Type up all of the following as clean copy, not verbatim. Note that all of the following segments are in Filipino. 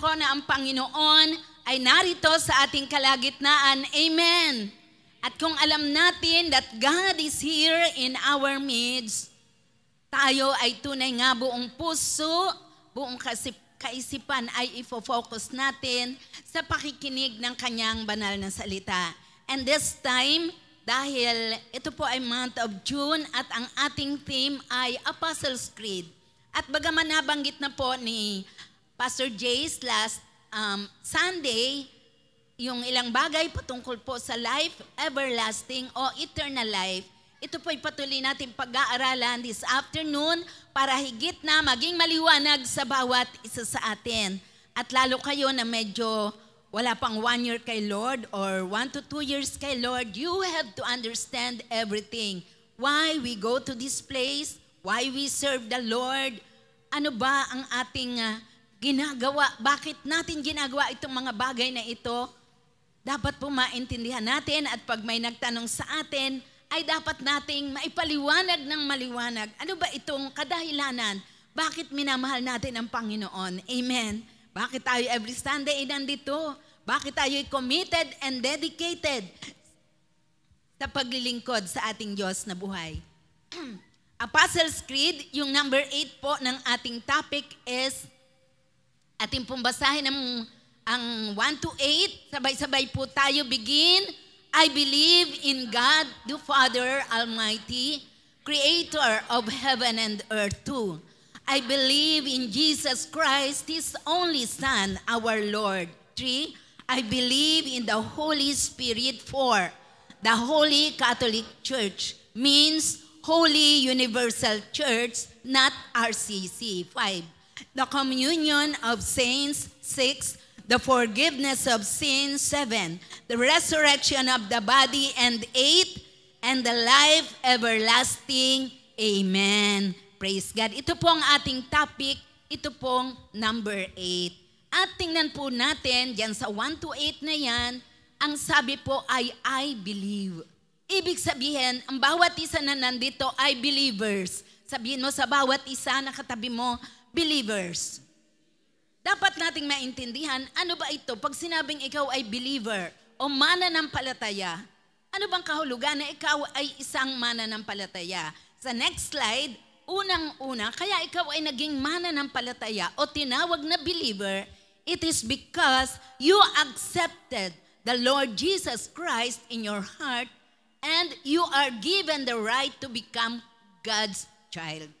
ko na ang Panginoon ay narito sa ating kalagitnaan. Amen. At kung alam natin that God is here in our midst, tayo ay tunay nga buong puso, buong kaisipan ay ifo-focus natin sa pakikinig ng kanyang banal na salita. And this time, dahil ito po ay month of June at ang ating theme ay Apostles' Creed. At bagaman nabanggit na po ni Pastor Jace last Sunday, yung ilang bagay patungkol po sa life, everlasting o eternal life, ito po ay patuloy natin pag-aaralan this afternoon para higit na maging maliwanag sa bawat isa sa atin. At lalo kayo na medyo wala pang 1 year kay Lord or 1 to 2 years kay Lord, you have to understand everything. Why we go to this place, why we serve the Lord, ano ba ang ating ginagawa, bakit natin ginagawa itong mga bagay na ito. Dapat po maintindihan natin at pag may nagtanong sa atin, ay dapat nating maipaliwanag ng maliwanag. Ano ba itong kadahilanan? Bakit minamahal natin ang Panginoon? Amen. Bakit tayo every Sunday ay nandito? Bakit tayo committed and dedicated sa paglilingkod sa ating Diyos na buhay? Apostles' Creed, yung number 8 po ng ating topic is, ating pong basahin ang 1 to 8, sabay-sabay po tayo begin. I believe in God, the Father Almighty, Creator of heaven and earth too. I believe in Jesus Christ, His only Son, our Lord. 3, I believe in the Holy Spirit. 4, the Holy Catholic Church means Holy Universal Church, not RCC. 5, the communion of saints. 6, the forgiveness of sins. 7, the resurrection of the body. And 8, and the life everlasting. Amen. Praise God. Ito po ang ating topic. Ito pong number 8. At tingnan po natin, dyan sa 1 to 8 na yan, ang sabi po ay I believe. Ibig sabihin, ang bawat isa na nandito ay believers. Sabihin mo sa bawat isa na katabi mo, believers. Dapat nating maintindihan, ano ba ito? Pag sinabing ikaw ay believer o mananampalataya, ano bang kahulugan na ikaw ay isang mananampalataya? Sa next slide, unang-una, kaya ikaw ay naging mananampalataya o tinawag na believer, it is because you accepted the Lord Jesus Christ in your heart and you are given the right to become God's child.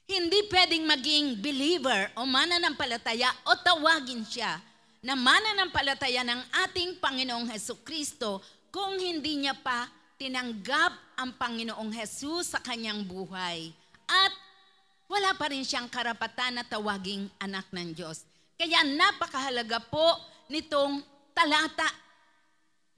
Hindi pwedeng maging believer o mananampalataya o tawagin siya na mananampalataya ng ating Panginoong Hesukristo kung hindi niya pa tinanggap ang Panginoong Hesus sa kanyang buhay. At wala pa rin siyang karapatan na tawaging anak ng Diyos. Kaya napakahalaga po nitong talata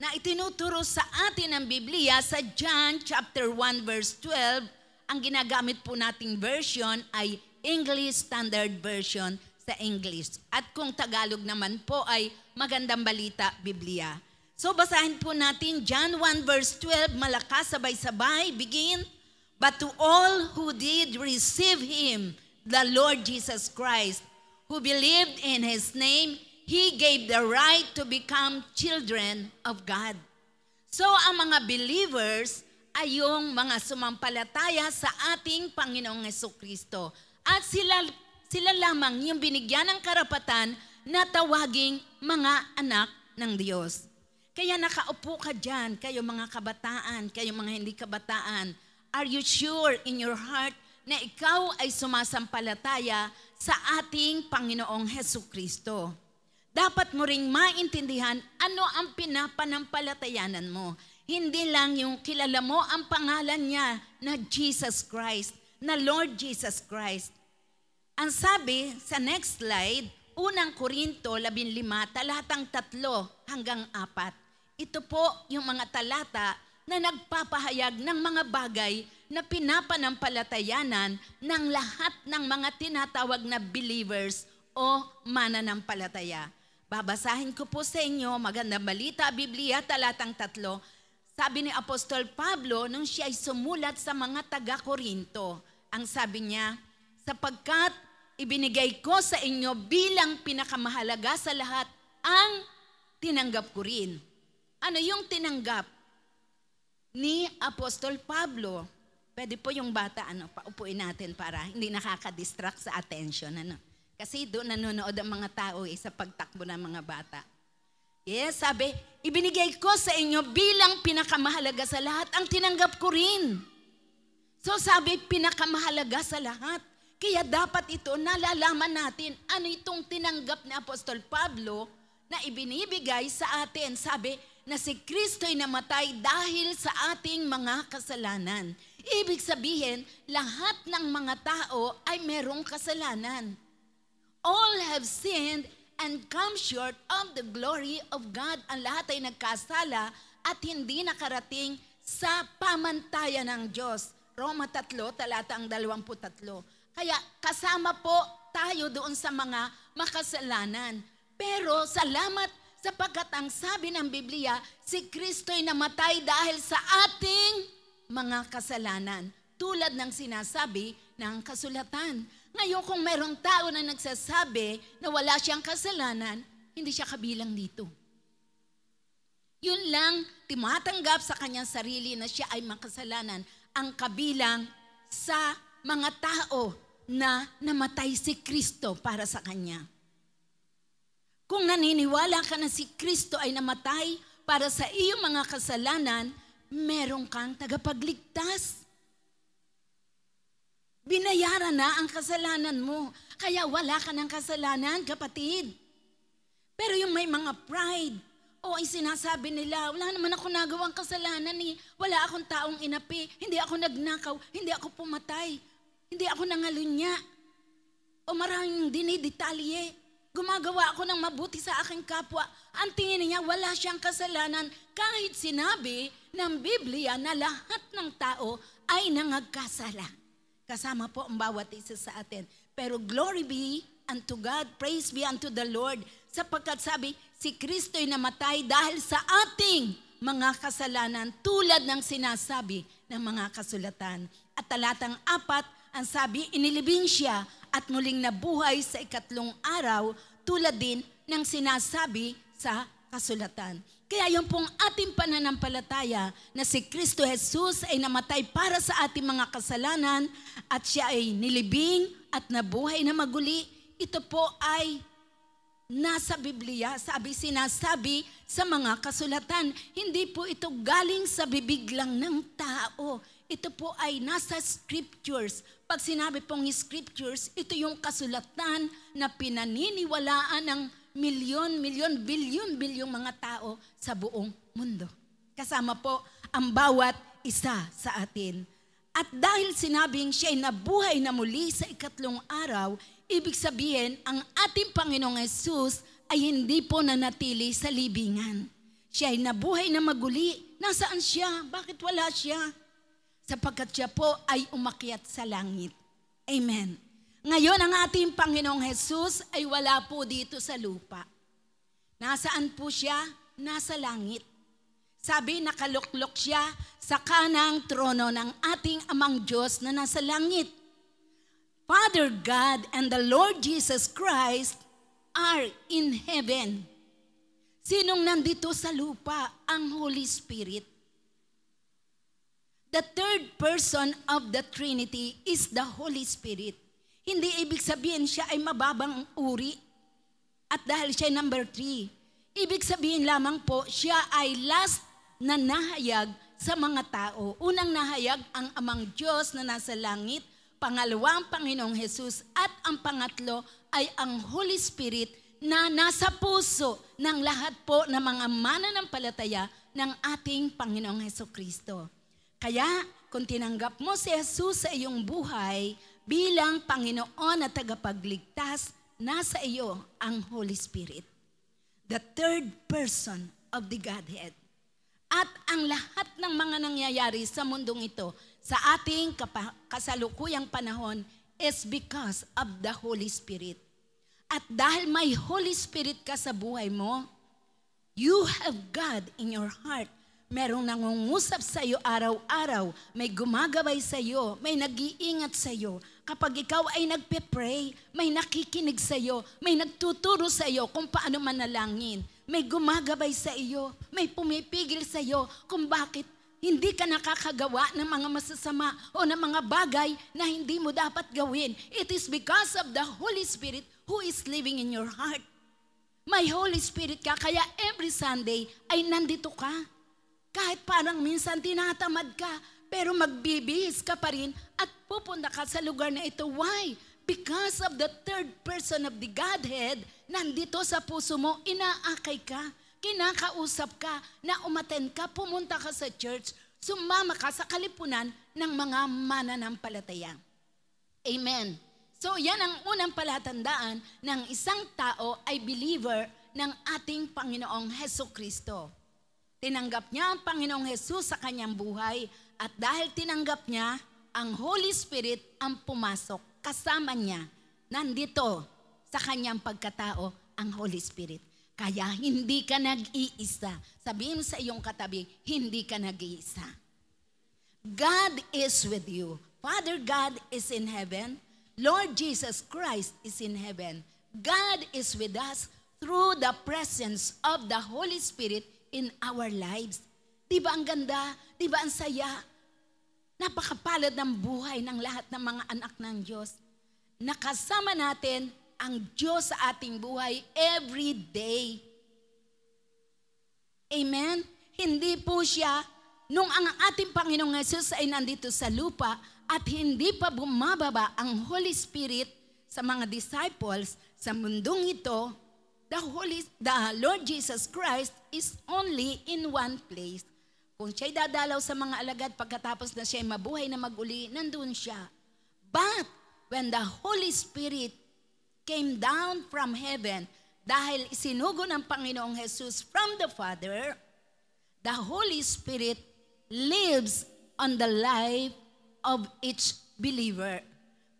na itinuturo sa atin ng Biblia sa John chapter 1 verse 12. Ang ginagamit po nating version ay English Standard Version sa English. At kung Tagalog naman po ay Magandang Balita Biblia. So basahin po natin John 1 verse 12, malakas sabay-sabay, begin. But to all who did receive Him, the Lord Jesus Christ, who believed in His name, He gave the right to become children of God. So ang mga believers ay yung mga sumampalataya sa ating Panginoong Hesukristo. At sila lamang yung binigyan ng karapatan na tawaging mga anak ng Diyos. Kaya nakaupo ka dyan, kayo mga kabataan, kayo mga hindi kabataan. Are you sure in your heart na ikaw ay sumasampalataya sa ating Panginoong Hesukristo? Dapat mo ring maintindihan ano ang pinapanampalatayanan mo. Hindi lang yung kilala mo ang pangalan niya na Jesus Christ, na Lord Jesus Christ. Ang sabi sa next slide, unang Korinto 15, talatang 3 hanggang 4. Ito po yung mga talata na nagpapahayag ng mga bagay na pinapanampalatayanan ng lahat ng mga tinatawag na believers o mananampalataya. Babasahin ko po sa inyo, Magandang Balita, Biblia, talatang 3. Sabi ni Apostol Pablo nung siya ay sumulat sa mga taga-Korinto, ang sabi niya, sapagkat ibinigay ko sa inyo bilang pinakamahalaga sa lahat ang tinanggap ko rin. Ano yung tinanggap ni Apostol Pablo? Pwede po yung bata, paupuin natin para hindi nakaka-distract sa attention. Kasi doon nanonood ang mga tao sa pagtakbo ng mga bata. Yes, sabi, ibinigay ko sa inyo bilang pinakamahalaga sa lahat ang tinanggap ko rin. So sabi, pinakamahalaga sa lahat. Kaya dapat ito nalalaman natin ano itong tinanggap ni Apostol Pablo na ibinibigay sa atin. Sabi na si Kristo'y namatay dahil sa ating mga kasalanan. Ibig sabihin, lahat ng mga tao ay merong kasalanan. All have sinned and come short of the glory of God. Ang lahat ay nagkasala at hindi nakarating sa pamantayan ng Diyos. Roma 3, talatang 23. Kaya kasama po tayo doon sa mga makasalanan. Pero salamat sapagkat ang sabi ng Biblia, si Kristo'y namatay dahil sa ating mga kasalanan. Tulad ng sinasabi ng kasulatan. Ngayon kung mayroong tao na nagsasabi na wala siyang kasalanan, hindi siya kabilang dito. Yun lang, timatanggap sa kanyang sarili na siya ay makasalanan. Ang kabilang sa mga tao na namatay si Kristo para sa kanya. Kung naniniwala ka na si Kristo ay namatay para sa iyong mga kasalanan, meron kang tagapagligtas. Binayaran na ang kasalanan mo. Kaya wala ka ng kasalanan, kapatid. Pero yung may mga pride, ay sinasabi nila, wala naman ako nagawang kasalanan wala akong taong inapi, hindi ako nagnakaw, hindi ako pumatay, hindi ako nangalunya, o maraming dinidetalye. Gumagawa ako ng mabuti sa aking kapwa. Ang tingin niya, wala siyang kasalanan kahit sinabi ng Biblia na lahat ng tao ay nangagkasala. Kasama po ang bawat isa sa atin. Pero glory be unto God, praise be unto the Lord, sapagkat sabi, si Kristo'y namatay dahil sa ating mga kasalanan tulad ng sinasabi ng mga kasulatan. At talatang 4, ang sabi, inilibing siya at muling nabuhay sa ikatlong araw tulad din ng sinasabi sa kasulatan. Kaya yung pong ating pananampalataya na si Kristo Jesus ay namatay para sa ating mga kasalanan at siya ay nilibing at nabuhay na maguli, ito po ay nasa Biblia, sinasabi sa mga kasulatan. Hindi po ito galing sa bibig lang ng tao. Ito po ay nasa scriptures. Pag sinabi pong scriptures, ito yung kasulatan na pinaniniwalaan ng milyon, bilyon mga tao sa buong mundo. Kasama po ang bawat isa sa atin. At dahil sinabing siya'y nabuhay na muli sa ikatlong araw, ibig sabihin, ang ating Panginoong Hesus ay hindi po nanatili sa libingan. Siya'y nabuhay na maguli. Nasaan siya? Bakit wala siya? Sapagkat siya po ay umakyat sa langit. Amen. Ngayon, ang ating Panginoong Hesus ay wala po dito sa lupa. Nasaan po siya? Nasa langit. Sabi, nakaluklok siya sa kanang trono ng ating Amang Diyos na nasa langit. Father God and the Lord Jesus Christ are in heaven. Sinong nandito sa lupa? Ang Holy Spirit. The third person of the Trinity is the Holy Spirit. Hindi ibig sabihin siya ay mababang uri. At dahil siya ay number 3, ibig sabihin lamang po siya ay last na nahayag sa mga tao. Unang nahayag ang Amang Diyos na nasa langit, pangalawa ang Panginoong Hesus, at ang pangatlo ay ang Holy Spirit na nasa puso ng lahat po ng mga mananampalataya ng ating Panginoong Hesukristo. Kaya kung tinanggap mo si Jesus sa iyong buhay bilang Panginoon at tagapagligtas, nasa iyo ang Holy Spirit, the third person of the Godhead. At ang lahat ng mga nangyayari sa mundong ito, sa ating kasalukuyang panahon, is because of the Holy Spirit. At dahil may Holy Spirit ka sa buhay mo, you have God in your heart. Merong nangungusap sa iyo araw-araw, may gumagabay sa iyo, may nag-iingat sa iyo, Kapag ikaw ay nagpe-pray, may nakikinig sa iyo, may nagtuturo sa iyo kung paano manalangin. May gumagabay sa iyo, may pumipigil sa iyo kung bakit hindi ka nakakagawa ng mga masasama o ng mga bagay na hindi mo dapat gawin. It is because of the Holy Spirit who is living in your heart. May Holy Spirit ka, kaya every Sunday ay nandito ka. Kahit parang minsan tinatamad ka, pero magbibihis ka pa rin at pupunta ka sa lugar na ito. Why? Because of the third person of the Godhead, nandito sa puso mo, inaakay ka. Kinakausap ka, na umattend ka, pumunta ka sa church, sumama ka sa kalipunan ng mga mananampalataya. Amen. So yan ang unang palatandaan ng isang tao ay believer ng ating Panginoong Hesukristo. Tinanggap niya ang Panginoong Jesus sa kanyang buhay at dahil tinanggap niya, ang Holy Spirit ang pumasok kasama niya. Nandito sa kanyang pagkatao ang Holy Spirit. Kaya hindi ka nag-iisa. Sabihin sa iyong katabi, hindi ka nag-iisa. God is with you. Father God is in heaven. Lord Jesus Christ is in heaven. God is with us through the presence of the Holy Spirit in our lives. Di ba ang ganda? Di ba ang saya? Napakapalad ng buhay ng lahat ng mga anak ng Diyos. Nakasama natin ang Diyos sa ating buhay every day. Amen? Hindi po siya, nung ang ating Panginoong Jesus ay nandito sa lupa at hindi pa bumababa ang Holy Spirit sa mga disciples sa mundong ito, the Lord Jesus Christ is only in one place. Kung siya'y dadalaw sa mga alagad pagkatapos na siya'y mabuhay na maguli, nandun siya. But when the Holy Spirit came down from heaven, dahil isinugo ng Panginoong Jesus from the Father, the Holy Spirit lives on the life of each believer.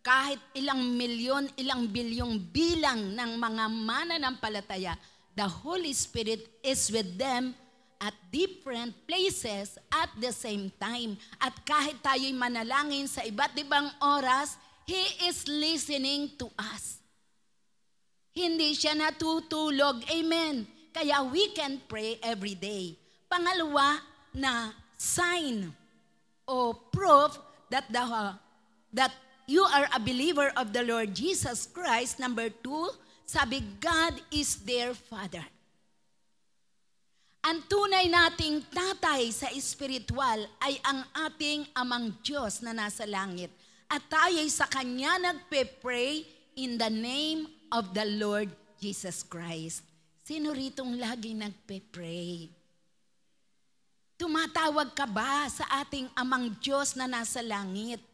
Kahit ilang milyon, ilang bilyong bilang ng mga mananampalataya, the Holy Spirit is with them at different places at the same time. At kahit tayo'y manalangin sa iba't ibang oras, He is listening to us. Hindi siya natutulog. Amen. Kaya we can pray every day. Pangalawa na sign o proof that you are a believer of the Lord Jesus Christ. Number 2, sabi, God is their Father. Ang tunay nating tatay sa espiritual ay ang ating amang Diyos na nasa langit. At tayo'y sa Kanya nagpe-pray in the name of the Lord Jesus Christ. Sino ritong laging nagpe-pray? Tumatawag ka ba sa ating amang Diyos na nasa langit?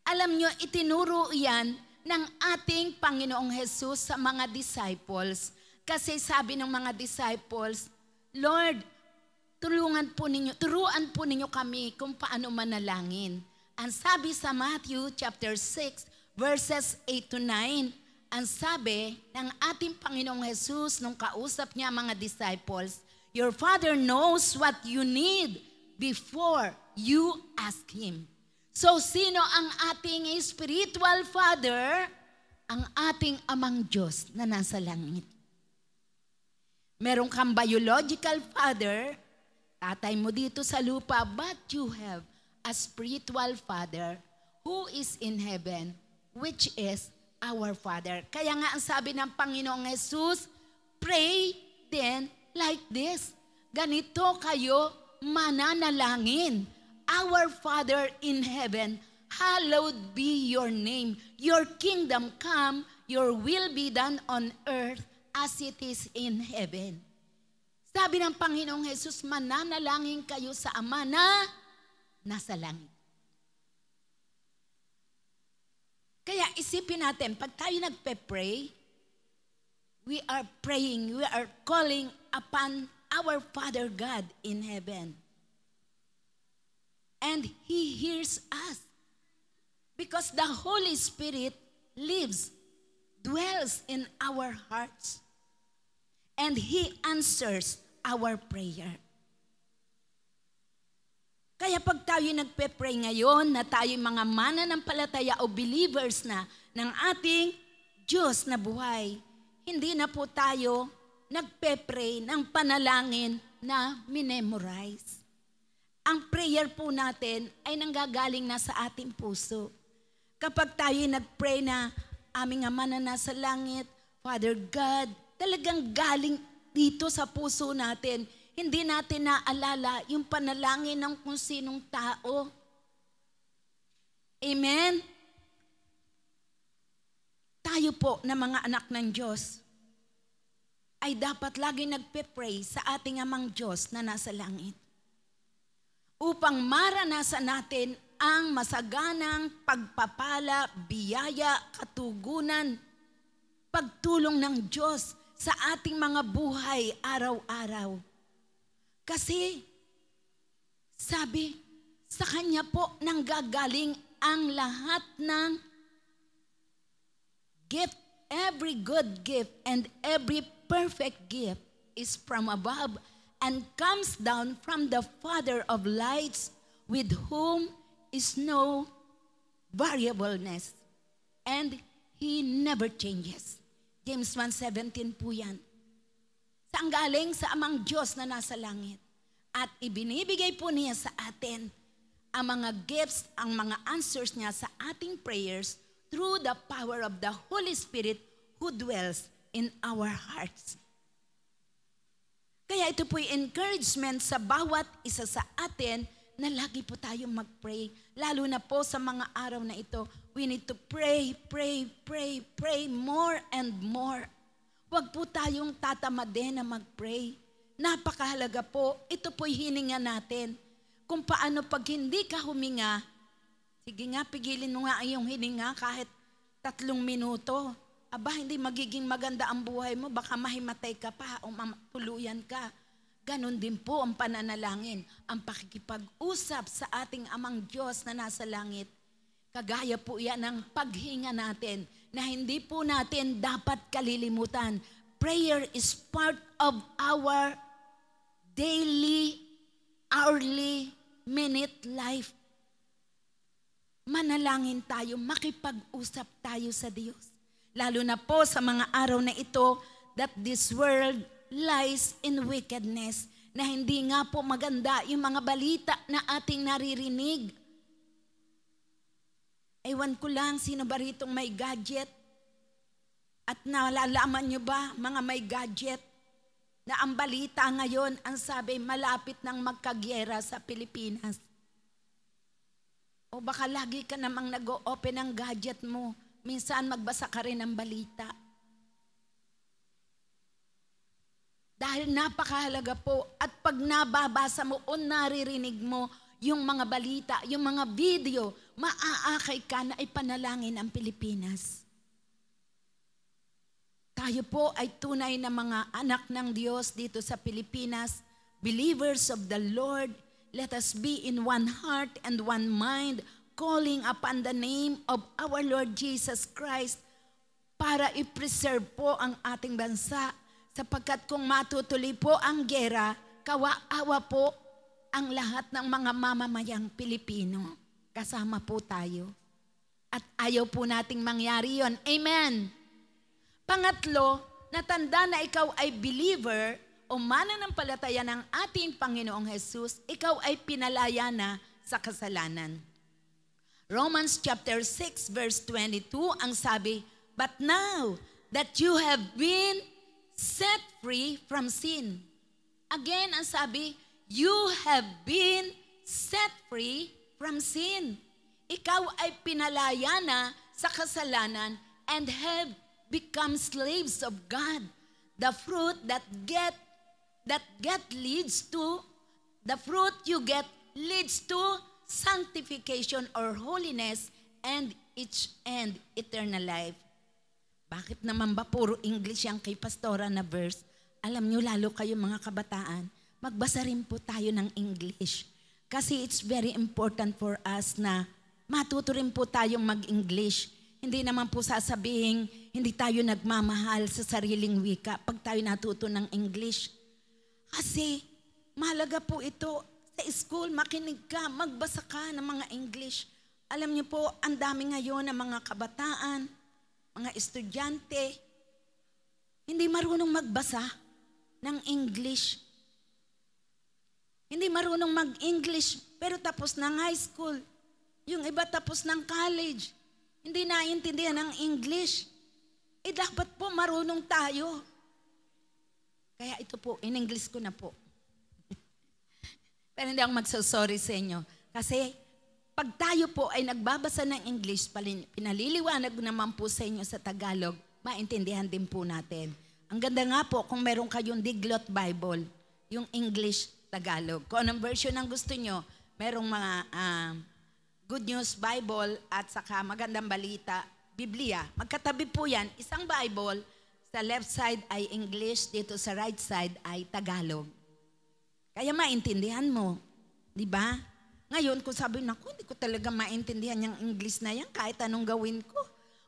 Alam nyo, itinuro yan ng ating Panginoong Jesus sa mga disciples. Kasi sabi ng mga disciples, Lord, turuan po ninyo kami kung paano manalangin. Ang sabi sa Matthew chapter 6, verses 8 to 9, ang sabi ng ating Panginoong Jesus nung kausap niya mga disciples, your Father knows what you need before you ask Him. So, sino ang ating spiritual Father? Ang ating amang Diyos na nasa langit. Meron kang biological father, tatay mo dito sa lupa, but you have a spiritual Father who is in heaven, which is our Father. Kaya nga ang sabi ng Panginoong Jesus, pray then like this. Ganito kayo mananalangin. Our Father in heaven, hallowed be your name. Your kingdom come, your will be done on earth as it is in heaven. Sabi ng Panginoong Jesus, mananalangin kayo sa Ama na nasa langit. Kaya isipin natin, pag tayo nagpe-pray, we are praying, we are calling upon our Father God in heaven. And He hears us. Because the Holy Spirit lives, dwells in our hearts. And and He answers our prayer. Kaya pag tayo nagpe-pray ngayon na tayo mga mananampalataya o believers na ng ating Diyos na buhay, hindi na po tayo nagpe-pray ng panalangin na minemorize. Ang prayer po natin ay nanggagaling na sa ating puso. Kapag tayo nag-pray na aming Ama na nasa langit, Father God, talagang galing dito sa puso natin. Hindi natin naalala yung panalangin ng kung sinong tao. Amen? Tayo po na mga anak ng Diyos ay dapat lagi nagpe-pray sa ating Amang Diyos na nasa langit. Upang maranasan natin ang masaganang pagpapala, biyaya, katugunan, pagtulong ng Diyos sa ating mga buhay araw-araw. Kasi, sabi, sa Kanya po nanggagaling ang lahat ng gift, every good gift and every perfect gift is from above and comes down from the Father of lights, with whom is no variableness, and He never changes. James 1:17 po yan. Saan galing? Sa Amang Diyos na nasa langit. At ibinibigay po niya sa atin ang mga gifts, ang mga answers niya sa ating prayers through the power of the Holy Spirit who dwells in our hearts. Kaya ito po'y encouragement sa bawat isa sa atin na lagi po tayong mag-pray. Lalo na po sa mga araw na ito, we need to pray, pray, pray, pray more and more. Huwag po tayong tatamad din na mag-pray. Napakahalaga po, ito po'y hininga natin. Kung paano pag hindi ka huminga, sige nga, pigilin mo nga iyong hininga kahit 3 minuto. Aba, hindi magiging maganda ang buhay mo, baka mahimatay ka pa o matuluyan ka. Ganon din po ang pananalangin, ang pakikipag-usap sa ating Amang Diyos na nasa langit. Kagaya po yan ng paghinga natin na hindi po natin dapat kalilimutan. Prayer is part of our daily, hourly, minute life. Manalangin tayo, makipag-usap tayo sa Diyos. Lalo na po sa mga araw na ito that this world lies in wickedness, na hindi nga po maganda yung mga balita na ating naririnig. Ewan ko lang, sino ba ritong may gadget? At nalalaman nyo ba, mga may gadget, na ang balita ngayon, ang sabi, malapit nang magkagyera sa Pilipinas. O baka lagi ka namang nag-o-open ng gadget mo, minsan magbasa ka rin ng balita. Dahil napakahalaga po, at pag nababasa mo o naririnig mo yung mga balita, yung mga video, maaakay ka na ipanalangin ang Pilipinas. Tayo po ay tunay na mga anak ng Diyos dito sa Pilipinas, believers of the Lord. Let us be in one heart and one mind, calling upon the name of our Lord Jesus Christ para i-preserve po ang ating bansa. Sapagkat kung matutuloy po ang gera, kawa-awa po ang lahat ng mga mamamayang Pilipino. Kasama po tayo. At ayaw po nating mangyari yon. Amen. Pangatlo, natanda na ikaw ay believer o mananampalataya ng ating Panginoong Jesus, ikaw ay pinalaya na sa kasalanan. Romans chapter 6 verse 22 ang sabi, but now that you have been set free from sin. Again, ang sabi, you have been set free from sin. Ikaw ay pinalaya na sa kasalanan and have become slaves of God. The fruit that leads to, the fruit you get leads to sanctification or holiness and eternal life. Bakit naman ba puro English yung kay Pastora na verse? Alam nyo, lalo kayo mga kabataan, magbasa rin po tayo ng English. Kasi it's very important for us na matuto rin po tayong mag-English. Hindi naman po sasabihin, hindi tayo nagmamahal sa sariling wika pag tayo natuto ng English. Kasi mahalaga po ito. Sa school, makinig ka, magbasa ka ng mga English. Alam niyo po, ang dami ngayon ng mga kabataan, mga estudyante, hindi marunong magbasa ng English. Hindi marunong mag-English, pero tapos ng high school. Yung iba tapos ng college. Hindi naiintindihan ng English. Dapat po marunong tayo. Kaya ito po, in-English ko na po. Pero hindi ako magsasorry sa inyo. Kasi pag tayo po ay nagbabasa ng English, pinaliliwanag naman po sa inyo sa Tagalog, maintindihan din po natin. Ang ganda nga po kung meron kayong Diglot Bible, yung English Tagalog. Kung anong version ang gusto nyo, merong mga Good News Bible at saka Magandang Balita, Biblia. Magkatabi po yan, isang Bible, sa left side ay English, dito sa right side ay Tagalog. Kaya maintindihan mo, di ba? Ngayon, kung sabi na, hindi ko talaga maintindihan yung English na yan, kahit anong gawin ko.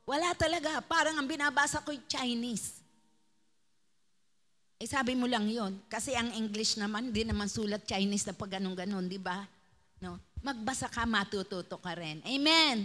Wala talaga, parang ang binabasa ko yung Chinese. Sabi mo lang yon, kasi ang English naman, hindi naman sulat Chinese na pag ganun-ganon, di ba? No? Magbasa ka, matututo ka rin. Amen!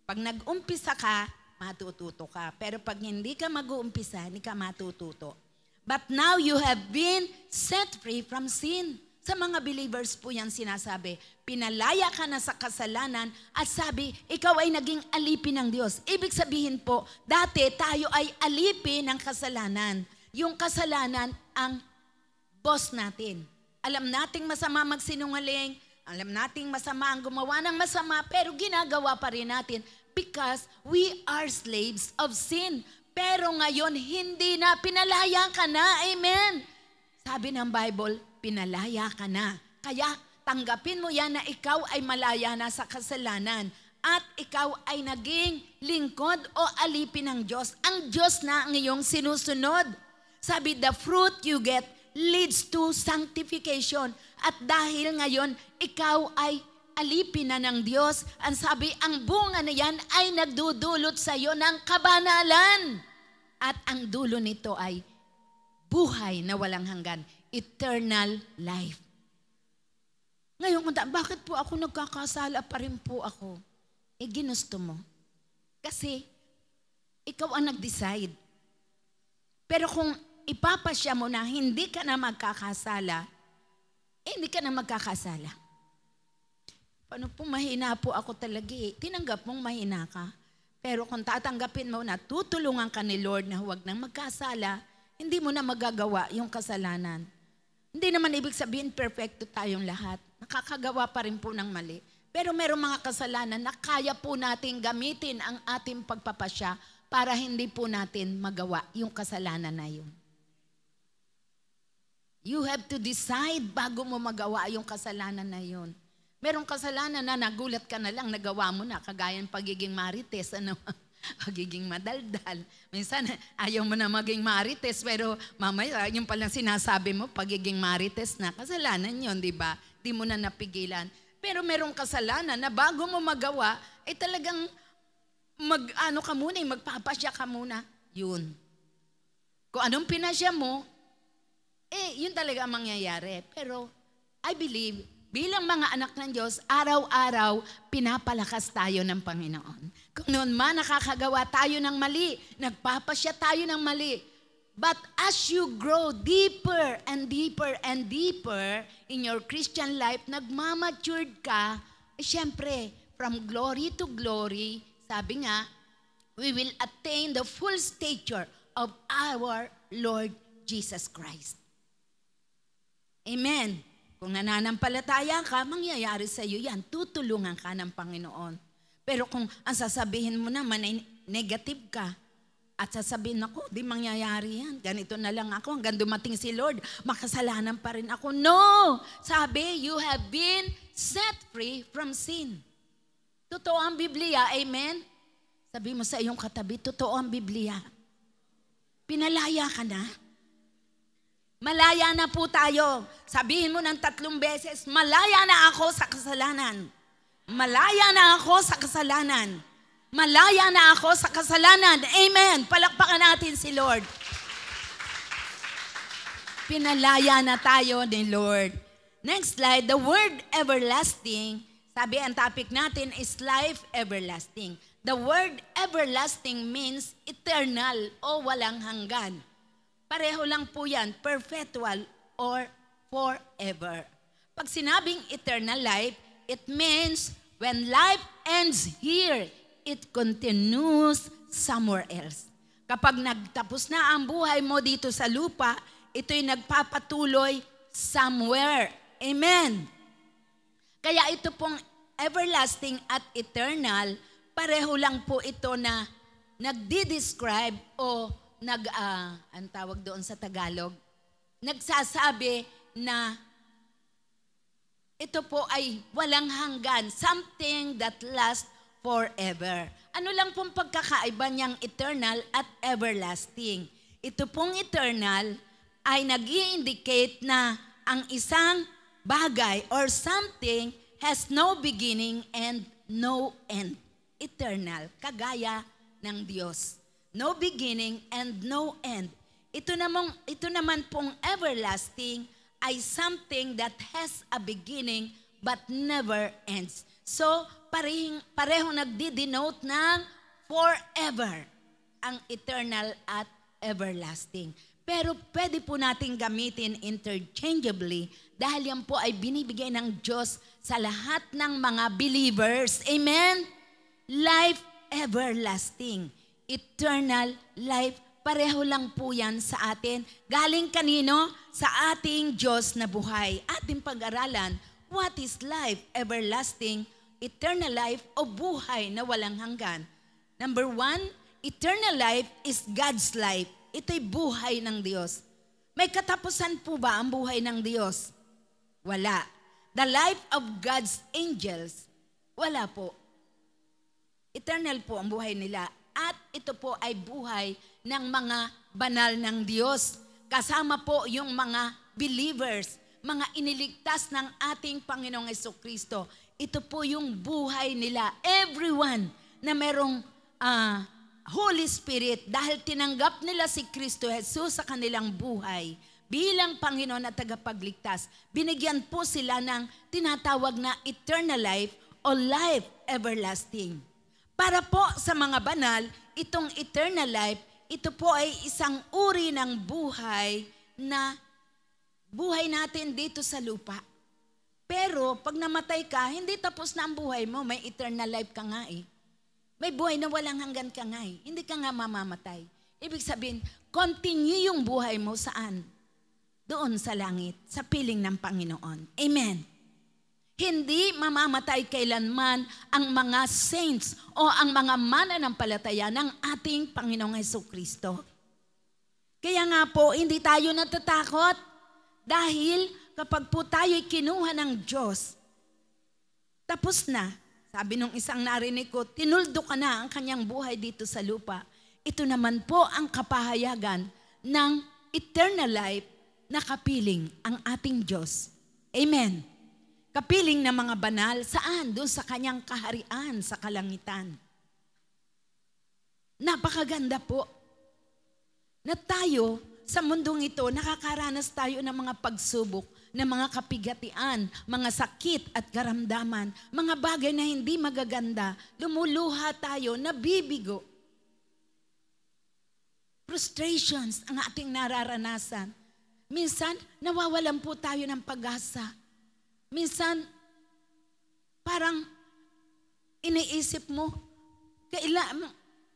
Pag nag-umpisa ka, matututo ka. Pero pag hindi ka mag-uumpisa, hindi ka matututo. But now you have been set free from sin. Sa mga believers po yan sinasabi, pinalaya ka na sa kasalanan at sabi, ikaw ay naging alipin ng Diyos. Ibig sabihin po, dati tayo ay alipin ng kasalanan. Yung kasalanan ang boss natin. Alam nating masama magsinungaling, alam nating masama ang gumawa ng masama, pero ginagawa pa rin natin because we are slaves of sin. Pero ngayon, hindi na, pinalaya ka na. Amen. Sabi ng Bible, pinalaya ka na. Kaya tanggapin mo yan na ikaw ay malaya na sa kasalanan at ikaw ay naging lingkod o alipin ng Diyos. Ang Diyos na ang iyong sinusunod. Sabi, the fruit you get leads to sanctification. At dahil ngayon, ikaw ay alipin na ng Diyos, ang sabi, ang bunga na yan ay nagdudulot sa iyo ng kabanalan. At ang dulo nito ay buhay na walang hanggan, eternal life. Ngayon, bakit po ako nagkakasala pa rin po ako? Ginusto mo. Kasi, ikaw ang nag-decide. Pero kung ipapasya mo na hindi ka na magkakasala, hindi ka na magkakasala. Paano po mahina po ako talaga Tinanggap mong mahina ka. Pero kung tatanggapin mo na tutulungan ka ni Lord na huwag nang magkasala, hindi mo na magagawa yung kasalanan. Hindi naman ibig sabihin perfecto tayong lahat. Nakakagawa pa rin po ng mali. Pero merong mga kasalanan na kaya po natin gamitin ang ating pagpapasya para hindi po natin magawa yung kasalanan na yun. You have to decide bago mo magawa yung kasalanan na yun. Merong kasalanan na nagulat ka na lang, nagawa mo na, kagaya ng pagiging marites, pagiging madaldal. Minsan, ayaw mo na maging marites, pero mamaya, yung palang sinasabi mo, pagiging marites na, kasalanan yun, di ba? Di mo na napigilan. Pero merong kasalanan na bago mo magawa, talagang magpapasya ka muna. Yun. Kung anong pinasya mo, yun talaga ang mangyayari. Pero, I believe, bilang mga anak ng Diyos, araw-araw, pinapalakas tayo ng Panginoon. Kung noon man nakakagawa tayo ng mali, nagpapasya tayo ng mali. But as you grow deeper and deeper and deeper in your Christian life, nagmamatured ka, siyempre, from glory to glory, sabi nga, we will attain the full stature of our Lord Jesus Christ. Amen. Kung nananampalataya ka, mangyayari sa iyo yan. Tutulungan ka ng Panginoon. Pero kung ang sasabihin mo naman ay negative ka, at sasabihin ako, di mangyayari yan. Ganito na lang ako, hanggang dumating si Lord, makasalanan pa rin ako. No! Sabi, you have been set free from sin. Totoo ang Biblia, amen? Sabi mo sa iyong katabi, totoo ang Biblia. Pinalaya ka na. Malaya na po tayo. Sabihin mo ng 3 beses, malaya na ako sa kasalanan. Malaya na ako sa kasalanan. Malaya na ako sa kasalanan. Amen. Palakpakan natin si Lord. Pinalaya na tayo ni Lord. Next slide, the word everlasting, sabi ang topic natin is life everlasting. The word everlasting means eternal o walang hanggan. Pareho lang po yan, perpetual or forever. Pag sinabing eternal life, it means when life ends here, it continues somewhere else. Kapag nagtapos na ang buhay mo dito sa lupa, ito'y nagpapatuloy somewhere. Amen. Kaya ito pong everlasting at eternal, pareho lang po ito na nagdi-describe o ang tawag doon sa Tagalog, nagsasabi na ito po ay walang hanggan, something that lasts forever. Ano lang pong pagkakaiba niyang eternal at everlasting? Ito pong eternal ay nag-i-indicate na ang isang bagay or something has no beginning and no end. Eternal, kagaya ng Diyos. No beginning and no end. Ito naman pong everlasting ay something that has a beginning but never ends. So, pareho nagdi-denote ng forever ang eternal at everlasting. Pero pwede po natin gamitin interchangeably dahil yan po ay binibigay ng Diyos sa lahat ng mga believers. Amen? Life everlasting. Eternal life. Pareho lang po yan sa atin. Galing kanino? Sa ating Diyos na buhay. Ating pag-aralan, what is life everlasting, eternal life o buhay na walang hanggan? Number 1, eternal life is God's life. Ito'y buhay ng Diyos. May katapusan po ba ang buhay ng Diyos? Wala. The life of God's angels? Wala po. Eternal po ang buhay nila. At ito po ay buhay ng mga banal ng Diyos. Kasama po yung mga believers, mga iniligtas ng ating Panginoong Jesucristo. Ito po yung buhay nila. Everyone na merong Holy Spirit, dahil tinanggap nila si Kristo Jesus sa kanilang buhay bilang Panginoon at tagapagligtas, binigyan po sila ng tinatawag na eternal life o life everlasting. Para po sa mga banal, itong eternal life, ito po ay isang uri ng buhay na buhay natin dito sa lupa. Pero pag namatay ka, hindi tapos na ang buhay mo, may eternal life ka nga eh. May buhay na walang hanggan ka nga eh. Hindi ka nga mamamatay. Ibig sabihin, continue yung buhay mo saan? Doon sa langit, sa piling ng Panginoon. Amen. Hindi mamamatay kailanman ang mga saints o ang mga mananampalataya ng ating Panginoong Jesucristo. Kaya nga po, hindi tayo natatakot dahil kapag po tayo'y kinuha ng Diyos, tapos na. Sabi nung isang narinig ko, tinuldo ka na ang kanyang buhay dito sa lupa. Ito naman po ang kapahayagan ng eternal life na kapiling ang ating Diyos. Amen. Kapiling ng mga banal, saan? Doon sa kanyang kaharian, sa kalangitan. Napakaganda po na tayo sa mundong ito, nakakaranas tayo ng mga pagsubok, ng mga kapigatian, mga sakit at karamdaman, mga bagay na hindi magaganda, lumuluha tayo, nabibigo. Frustrations ang ating nararanasan. Minsan, nawawalan po tayo ng pag-asa. Minsan, parang iniisip mo,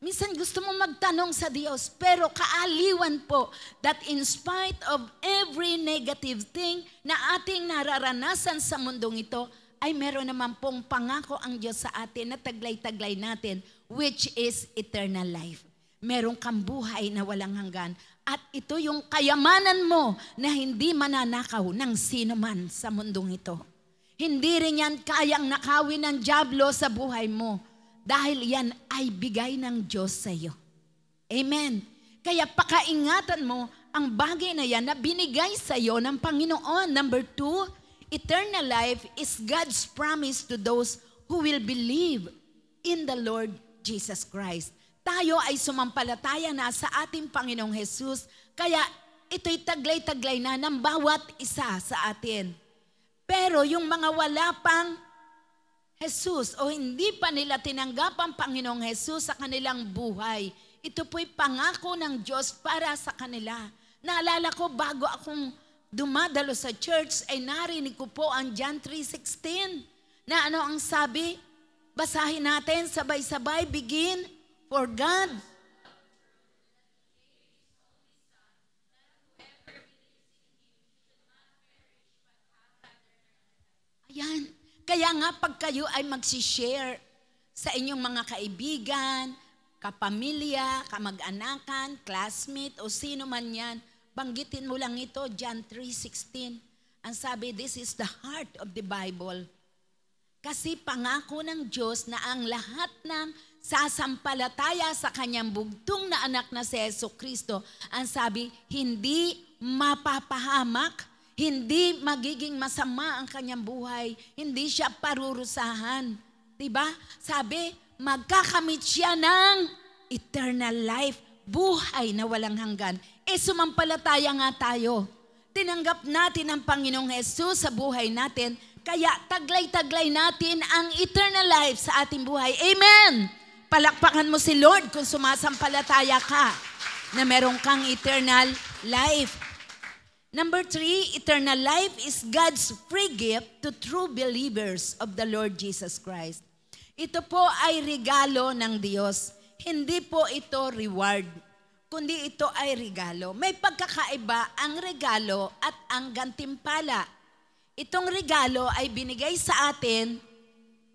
minsan gusto mo magtanong sa Diyos, pero kaaliwan po that in spite of every negative thing na ating nararanasan sa mundong ito, ay meron naman pong pangako ang Diyos sa atin na taglay-taglay natin, which is eternal life. Meron kang buhay na walang hanggan. At ito yung kayamanan mo na hindi mananakaw ng sino man sa mundong ito. Hindi rin yan kayang nakawin ng dyablo sa buhay mo. Dahil yan ay bigay ng Diyos sa iyo. Amen. Kaya pakaingatan mo ang bagay na yan na binigay sa iyo ng Panginoon. Number 2, eternal life is God's promise to those who will believe in the Lord Jesus Christ. Tayo ay sumampalataya na sa ating Panginoong Jesus. Kaya ito'y taglay-taglay na ng bawat isa sa atin. Pero yung mga wala pang Jesus o hindi pa nila tinanggap ang Panginoong Jesus sa kanilang buhay, ito po'y pangako ng Diyos para sa kanila. Naalala ko bago akong dumadalo sa church ay narinig ko po ang John 3:16 na ano ang sabi? Basahin natin sabay-sabay. Begin, for God. Ayan. Kaya nga pag kayo ay magsishare sa inyong mga kaibigan, kapamilya, kamag-anakan, classmate o sino man yan, banggitin mo lang ito, John 3:16. Ang sabi, this is the heart of the Bible. Kasi pangako ng Diyos na ang lahat ng sasampalataya sa kanyang bugtong na anak na si Jesucristo, ang sabi, hindi mapapahamak, hindi magiging masama ang kanyang buhay, hindi siya parurusahan. Diba? Sabi, magkakamit siya ng eternal life, buhay na walang hanggan. Sumampalataya nga tayo. Tinanggap natin ang Panginoong Jesus sa buhay natin, kaya taglay-taglay natin ang eternal life sa ating buhay. Amen! Palakpakan mo si Lord kung sumasampalataya ka na meron kang eternal life. Number 3, eternal life is God's free gift to true believers of the Lord Jesus Christ. Ito po ay regalo ng Diyos. Hindi po ito reward, kundi ito ay regalo. May pagkakaiba ang regalo at ang gantimpala. Itong regalo ay binigay sa atin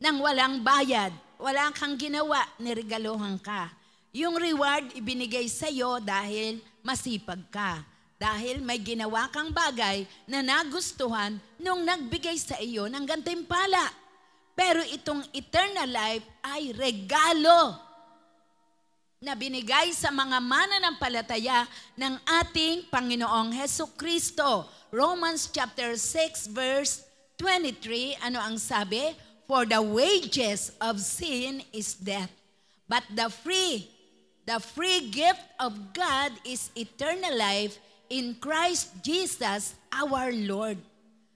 ng walang bayad. Wala kang ginawa, niregaluhan ka. Yung reward ibinigay sa iyo dahil masipag ka. Dahil may ginawa kang bagay na nagustuhan nung nagbigay sa iyo ng gantimpala. Pero itong eternal life ay regalo na binigay sa mga mananampalataya ng ating Panginoong Hesukristo. Romans chapter 6 verse 23, ano ang sabi? For the wages of sin is death, but the free gift of God is eternal life in Christ Jesus our Lord.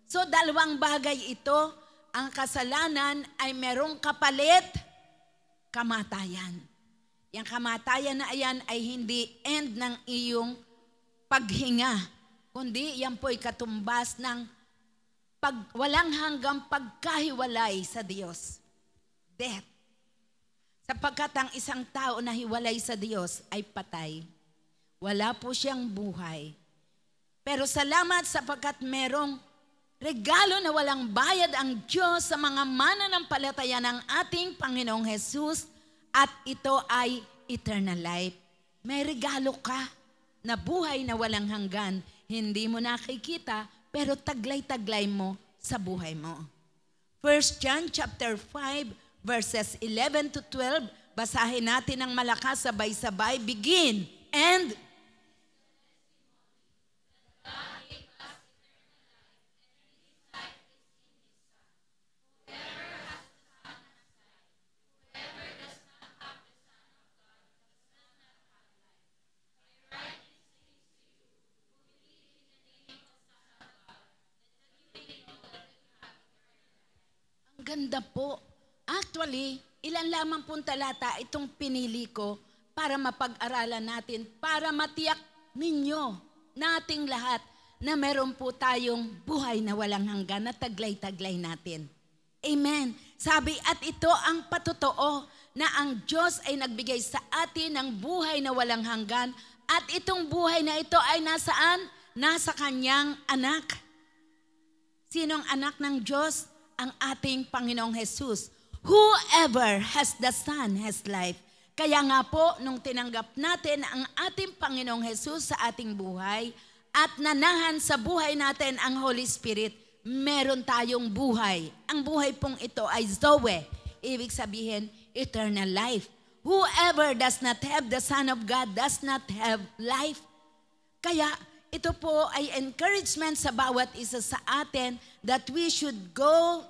So dalawang bagay ito, ang kasalanan ay merong kapalit, kamatayan. Yang kamatayan na ayan ay hindi end ng iyong paghinga, kundi yan po'y katumbas ng walang hanggang pagkahiwalay sa Diyos. Death. Sapagkat ang isang tao na hiwalay sa Diyos ay patay. Wala po siyang buhay. Pero salamat sapagkat merong regalo na walang bayad ang Diyos sa mga mananampalataya ng ating Panginoong Jesus, at ito ay eternal life. May regalo ka na buhay na walang hanggan. Hindi mo nakikita, pero taglay-taglay mo sa buhay mo. 1 John chapter 5 verses 11 to 12, basahin natin ng malakas sabay-sabay. Begin and ganda po. Actually, ilan lamang pong talata itong pinili ko para mapag-aralan natin, para matiyak ninyo, nating lahat, na meron po tayong buhay na walang hanggan na taglay-taglay natin. Amen. Sabi, at ito ang patotoo na ang Diyos ay nagbigay sa atin ng buhay na walang hanggan, at itong buhay na ito ay nasaan? Nasa kanyang anak. Sinong anak ng Diyos? Ang ating Panginoong Jesus. Whoever has the Son has life. Kaya nga po, nung tinanggap natin ang ating Panginoong Jesus sa ating buhay at nanahan sa buhay natin ang Holy Spirit, meron tayong buhay. Ang buhay pong ito ay Zoe. Ibig sabihin, eternal life. Whoever does not have the Son of God does not have life. Kaya ito po ay encouragement sa bawat isa sa atin that we should go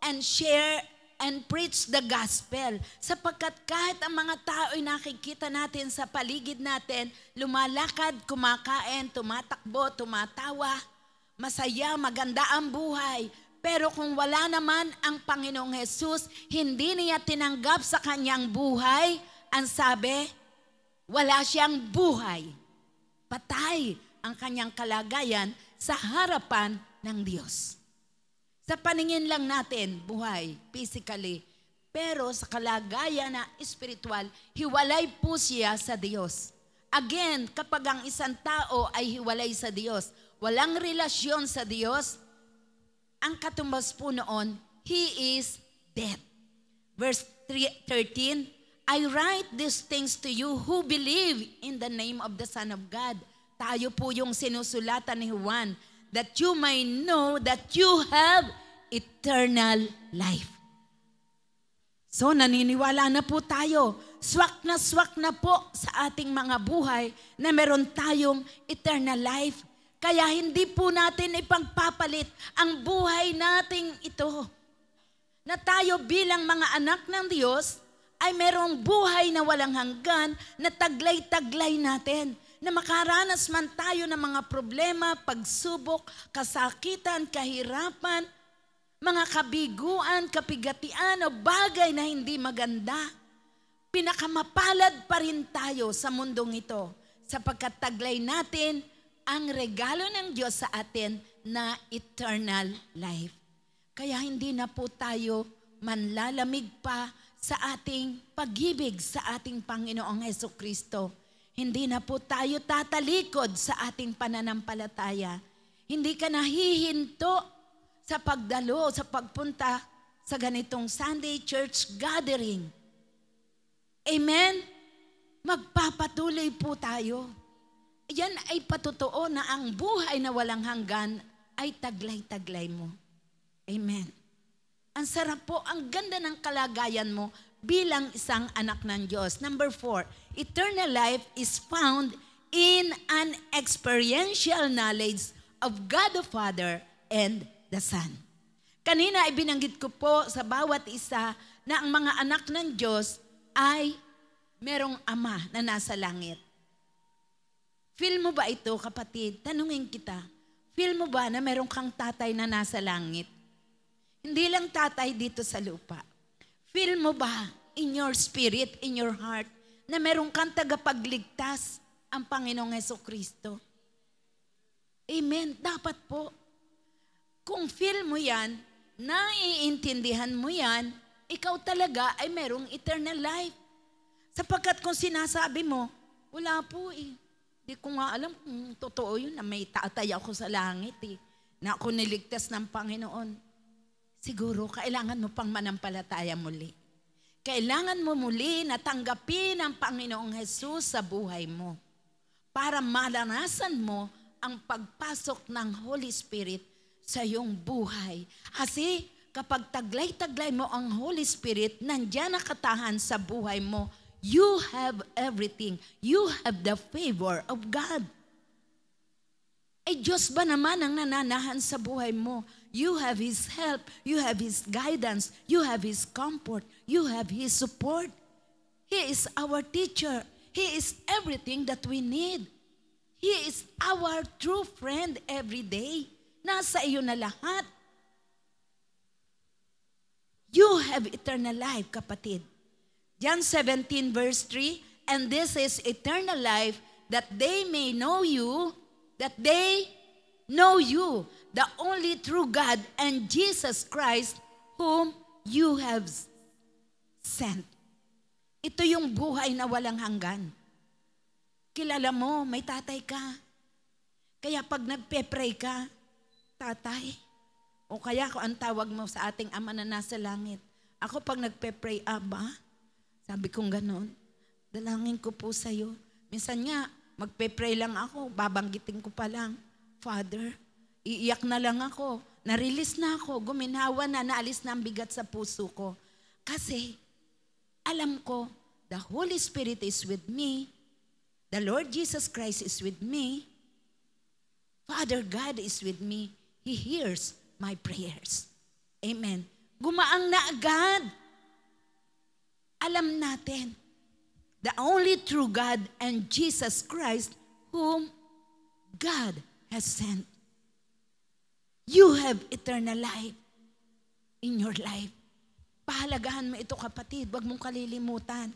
and share and preach the gospel. Sapagkat kahit ang mga tao ay nakikita natin sa paligid natin, lumalakad, kumakain, tumatakbo, tumatawa, masaya, maganda ang buhay. Pero kung wala naman ang Panginoong Jesus, hindi niya tinanggap sa kanyang buhay, ang sabi, wala siyang buhay. Patay ang kanyang kalagayan sa harapan ng Diyos. Sa paningin lang natin, buhay, physically. Pero sa kalagayan na espiritual, hiwalay po siya sa Diyos. Again, kapag ang isang tao ay hiwalay sa Diyos, walang relasyon sa Diyos, ang katumbas po noon, he is dead. Verse 13, I write these things to you who believe in the name of the Son of God. Tayo po yung sinusulatan ni Juan, that you may know that you have eternal life. So naniniwala na po tayo, swak na po sa ating mga buhay na meron tayong eternal life. Kaya hindi po natin ipagpapalit ang buhay nating ito. Na tayo bilang mga anak ng Diyos ay merong buhay na walang hanggan na taglay-taglay natin. Na makaranas man tayo ng mga problema, pagsubok, kasakitan, kahirapan, mga kabiguan, kapigatian o bagay na hindi maganda. Pinakamapalad pa rin tayo sa mundong ito sapagkat taglay natin ang regalo ng Diyos sa atin na eternal life. Kaya hindi na po tayo manlalamig pa sa ating pag-ibig sa ating Panginoong Hesukristo. Hindi na po tayo tatalikod sa ating pananampalataya. Hindi ka nahihinto sa pagdalo, sa pagpunta sa ganitong Sunday church gathering. Amen? Magpapatuloy po tayo. Yan ay patotoo na ang buhay na walang hanggan ay taglay-taglay mo. Amen. Ang sarap po, ang ganda ng kalagayan mo bilang isang anak ng Diyos. Number 4, eternal life is found in an experiential knowledge of God the Father and the Son. Kanina ay binanggit ko po sa bawat isa na ang mga anak ng Diyos ay merong Ama na nasa langit. Feel mo ba ito, kapatid? Tanungin kita. Feel mo ba na meron kang tatay na nasa langit? Hindi lang tatay dito sa lupa. Feel mo ba in your spirit, in your heart, na meron kang tagapagligtas, ang Panginoong Hesukristo? Amen. Dapat po. Kung feel mo yan, naiintindihan mo yan, ikaw talaga ay merong eternal life. Sapagkat kung sinasabi mo, wala po eh. Hindi ko nga alam kung totoo yun na may tatay ako sa langit eh. Na ako niligtas ng Panginoon. Siguro, kailangan mo pang manampalataya muli. Kailangan mo muli na tanggapin ang Panginoong Jesus sa buhay mo. Para malanasan mo ang pagpasok ng Holy Spirit sa iyong buhay. Kasi kapag taglay-taglay mo ang Holy Spirit, nandiyan nakatahan sa buhay mo, you have everything. You have the favor of God. Diyos ba naman ang nananahan sa buhay mo? You have His help. You have His guidance. You have His comfort. You have His support. He is our teacher. He is everything that we need. He is our true friend every day. Nasa iyo na lahat. You have eternal life, kapatid. John 17 verse 3, and this is eternal life, that they may know you, the only true God, and Jesus Christ, whom you have sent. Ito yung buhay na walang hanggan. Kilala mo, may tatay ka. Kaya pag nagpe-pray ka, tatay, o kaya kung ang tawag mo sa ating Ama na nasa langit, ako pag nagpe-pray, Aba, sabi kong ganon, dalangin ko po sa'yo. Minsan nga, magpe-pray lang ako, babanggitin ko pa lang, Father, iiyak na lang ako, na-release na ako, guminhawa na, naalis na ang bigat sa puso ko. Kasi, alam ko, the Holy Spirit is with me, the Lord Jesus Christ is with me, Father God is with me, He hears my prayers. Amen. Gumaang na agad. Alam natin, the only true God and Jesus Christ whom God has sent. You have eternal life. in your life. Pahalagahan mo ito, kapatid. Huwag mong kalilimutan.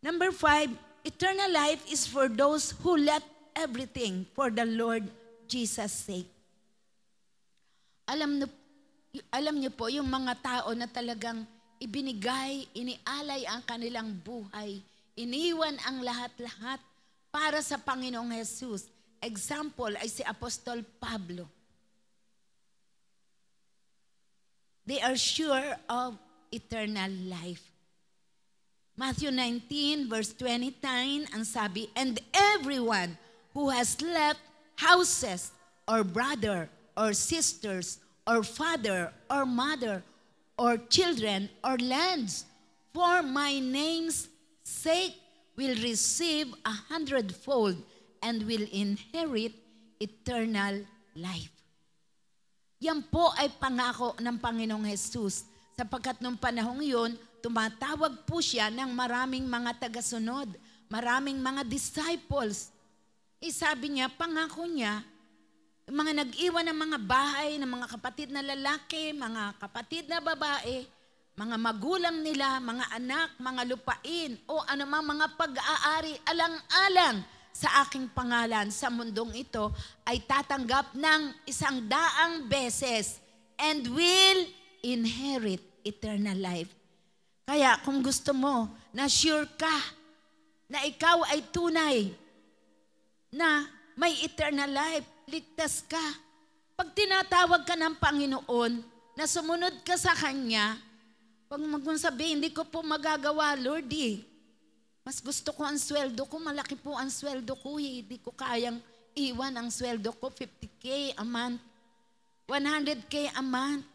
Number 5, eternal life is for those who left everything for the Lord Jesus' sake. Alam niyo po, yung mga tao na talagang ibinigay, inialay ang kanilang buhay, iniwan ang lahat-lahat para sa Panginoong Jesus. Example ay si Apostol Pablo. They are sure of eternal life. Matthew 19 verse 29, ang sabi, and everyone who has left houses or brother or sisters or father or mother or children or lands for my name's sake will receive 100-fold and will inherit eternal life. Yan po ay pangako ng Panginoong Jesus, sapagkat nung panahong yun, tumatawag po siya ng maraming mga tagasunod, maraming mga disciples. Sabi niya, pangako niya, mga nag-iwan ng mga bahay, ng mga kapatid na lalaki, mga kapatid na babae, mga magulang nila, mga anak, mga lupain, o anumang mga pag-aari, alang-alang sa aking pangalan sa mundong ito, ay tatanggap ng 100 beses and will inherit eternal life. Kaya kung gusto mo na sure ka na ikaw ay tunay na may eternal life, ligtas ka. Pag tinatawag ka ng Panginoon na sumunod ka sa Kanya, pag magsabi, hindi ko po magagawa, Lord, mas gusto ko ang sweldo ko, malaki po ang sweldo ko, hindi ko kayang iwan ang sweldo ko, 50K a month, 100K a month.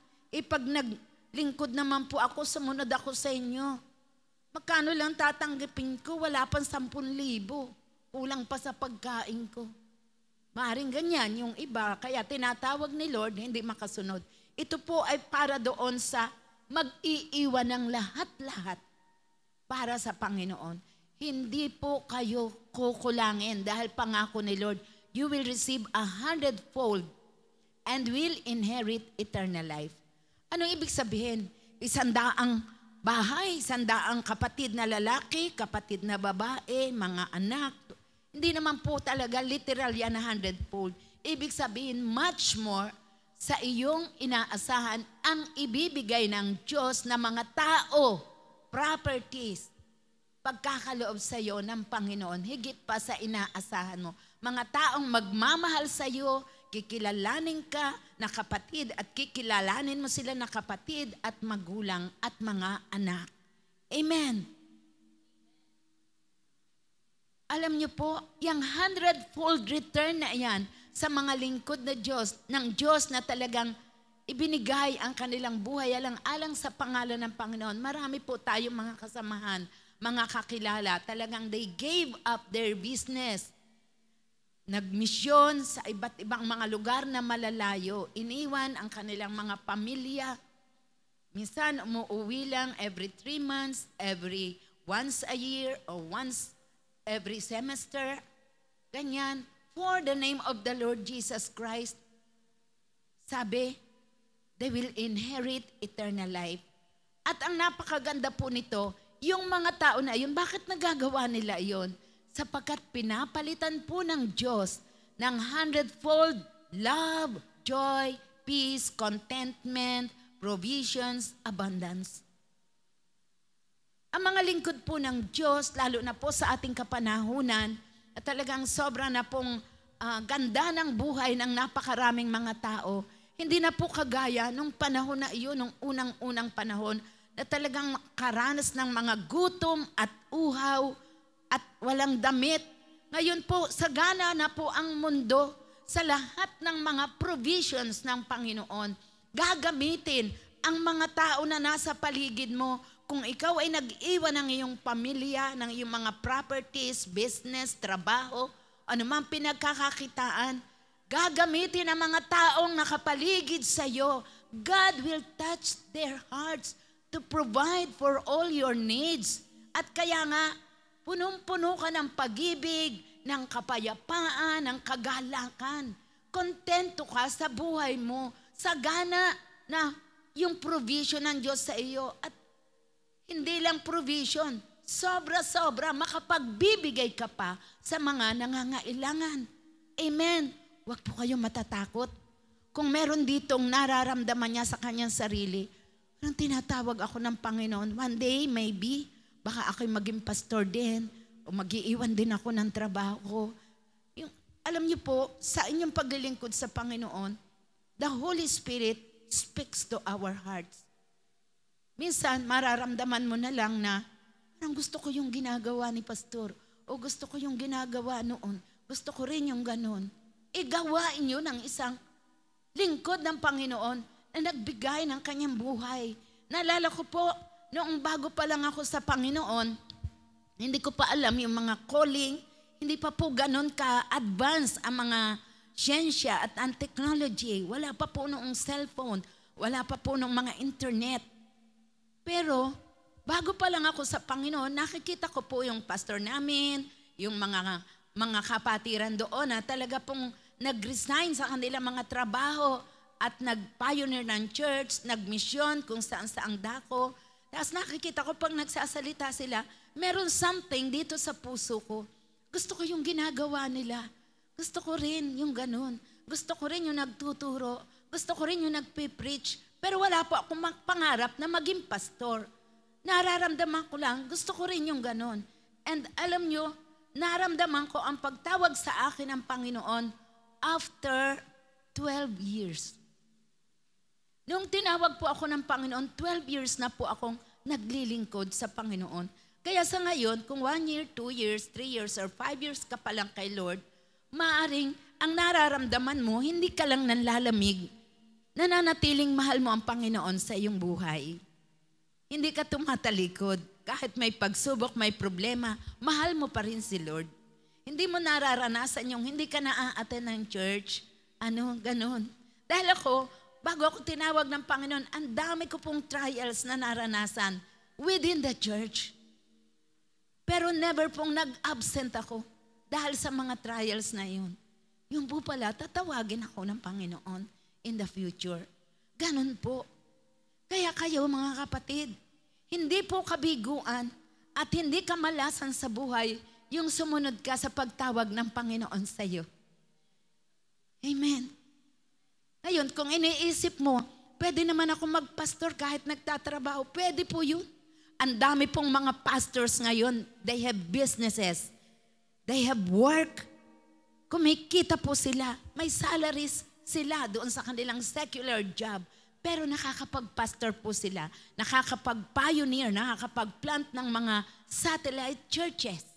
Pag naglingkod naman po ako, sumunod ako sa inyo, magkano lang tatanggapin ko? Wala pang 10,000. Kulang pa sa pagkain ko. Maaring ganyan yung iba, kaya tinatawag ni Lord, hindi makasunod. Ito po ay para doon sa mag-iiwan ng lahat-lahat para sa Panginoon. Hindi po kayo kukulangin dahil pangako ni Lord, you will receive 100-fold and will inherit eternal life. Anong ibig sabihin? 100 bahay, 100 kapatid na lalaki, kapatid na babae, mga anak. Hindi naman po talaga literal yan 100-fold. Ibig sabihin, much more sa iyong inaasahan ang ibibigay ng Diyos na mga tao, properties, pagkakaloob sa iyo ng Panginoon, higit pa sa inaasahan mo. Mga taong magmamahal sa iyo, kikilalanin ka na kapatid at kikilalanin mo sila na kapatid at magulang at mga anak. Amen. Alam niyo po, yung 100-fold return na yan sa mga lingkod na Diyos, ng Diyos na talagang ibinigay ang kanilang buhay alang-alang sa pangalan ng Panginoon. Marami po tayong mga kasamahan, mga kakilala, talagang they gave up their business. Nagmisyon sa iba't ibang mga lugar na malalayo. Iniwan ang kanilang mga pamilya. Minsan umuwi lang every 3 months, every once a year, or once every semester. Ganyan. For the name of the Lord Jesus Christ. Sabi, they will inherit eternal life. At ang napakaganda po nito, yung mga tao na yun, bakit nagagawa nila yun? Sapagkat pinapalitan po ng Diyos ng 100-fold love, joy, peace, contentment, provisions, abundance. Ang mga lingkod po ng Diyos, lalo na po sa ating kapanahunan, at talagang sobra na pong ganda ng buhay ng napakaraming mga tao, hindi na po kagaya nung panahon na iyon, nung unang-unang panahon, na talagang makaranas ng mga gutom at uhaw at walang damit. Ngayon po, sagana na po ang mundo sa lahat ng mga provisions ng Panginoon. Gagamitin ang mga tao na nasa paligid mo. Kung ikaw ay nag-iwan ng iyong pamilya, ng iyong mga properties, business, trabaho, anumang pinagkakakitaan, gagamitin ang mga taong nakapaligid sa iyo. God will touch their hearts to provide for all your needs. At kaya nga, punong-puno ka ng pag-ibig, ng kapayapaan, ng kagalakan. Kontento ka sa buhay mo, sagana na yung provision ng Diyos sa iyo. At hindi lang provision, sobra-sobra, makapagbibigay ka pa sa mga nangangailangan. Amen. Huwag po kayong matatakot. Kung meron ditong nararamdaman niya sa kanyang sarili, parang tinatawag ako ng Panginoon, one day, maybe, baka ako'y maging pastor din, o mag-iiwan din ako ng trabaho ko. Alam niyo po, sa inyong paglilingkod sa Panginoon, the Holy Spirit speaks to our hearts. Minsan, mararamdaman mo na lang na, parang gusto ko yung ginagawa ni pastor, o gusto ko yung ginagawa noon, gusto ko rin yung ganon. Gawain nyo ng isang lingkod ng Panginoon na nagbigay ng kanyang buhay. Naalala ko po, noong bago pa lang ako sa Panginoon, hindi ko pa alam yung mga calling, hindi pa po ganon ka-advance ang mga siyensya at ang technology. Wala pa po noong cellphone, wala pa po noong mga internet. Pero, bago pa lang ako sa Panginoon, nakikita ko po yung pastor namin, yung mga kapatiran doon na talaga pong nag-resign sa kanilang mga trabaho at nag-pioneer ng church, nag-mission kung saan-saang dako. Tapos nakikita ko pag nagsasalita sila, meron something dito sa puso ko. Gusto ko yung ginagawa nila. Gusto ko rin yung ganun. Gusto ko rin yung nagtuturo. Gusto ko rin yung nagpipreach. Pero wala po akong pangarap na maging pastor. Nararamdaman ko lang, gusto ko rin yung ganun. And alam nyo, naramdaman ko ang pagtawag sa akin ng Panginoon after 12 years. Nung tinawag po ako ng Panginoon, 12 years na po akong naglilingkod sa Panginoon. Kaya sa ngayon, kung 1 year, 2 years, 3 years, or 5 years ka pa lang kay Lord, maaring ang nararamdaman mo, hindi ka lang nanlalamig, nananatiling mahal mo ang Panginoon sa iyong buhay. Hindi ka tumatalikod. Kahit may pagsubok, may problema, mahal mo pa rin si Lord. Hindi mo nararanasan yung hindi ka na-a-attend ng church. Ganun. Dahil ako, bago ako tinawag ng Panginoon, ang dami ko pong trials na naranasan within the church. Pero never pong nag-absent ako dahil sa mga trials na yun. Yung po pala, tatawagin ako ng Panginoon in the future. Ganun po. Kaya kayo mga kapatid, hindi po kabiguan at hindi kamalasan sa buhay yung sumunod ka sa pagtawag ng Panginoon sa iyo. Amen. Ngayon, kung iniisip mo, pwede naman ako magpastor kahit nagtatrabaho, pwede po yun. Ang dami pong mga pastors ngayon, they have businesses, they have work. Kumikita po sila, may salaries sila doon sa kanilang secular job. Pero nakakapag-pastor po sila, nakakapag-pioneer, nakakapag-plant ng mga satellite churches.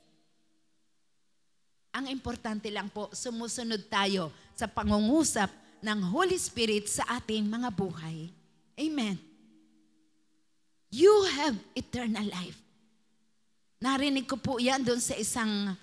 Ang importante lang po, sumusunod tayo sa pangungusap ng Holy Spirit sa ating mga buhay. Amen. You have eternal life. Narinig ko po yan doon sa isang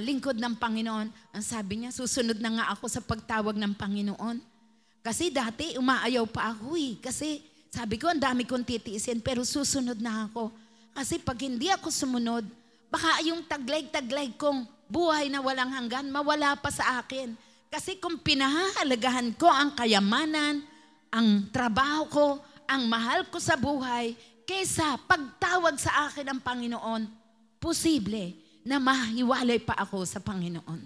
lingkod ng Panginoon. Ang sabi niya, susunod na nga ako sa pagtawag ng Panginoon. Kasi dati umaayaw pa ako Kasi sabi ko, ang dami kong titiisin, pero susunod na ako. Kasi pag hindi ako sumunod, baka yung taglayg-taglayg kong buhay na walang hanggan, mawala pa sa akin. Kasi kung pinahahalagahan ko ang kayamanan, ang trabaho ko, ang mahal ko sa buhay, kaysa pagtawag sa akin ng Panginoon, posible na mahiwalay pa ako sa Panginoon.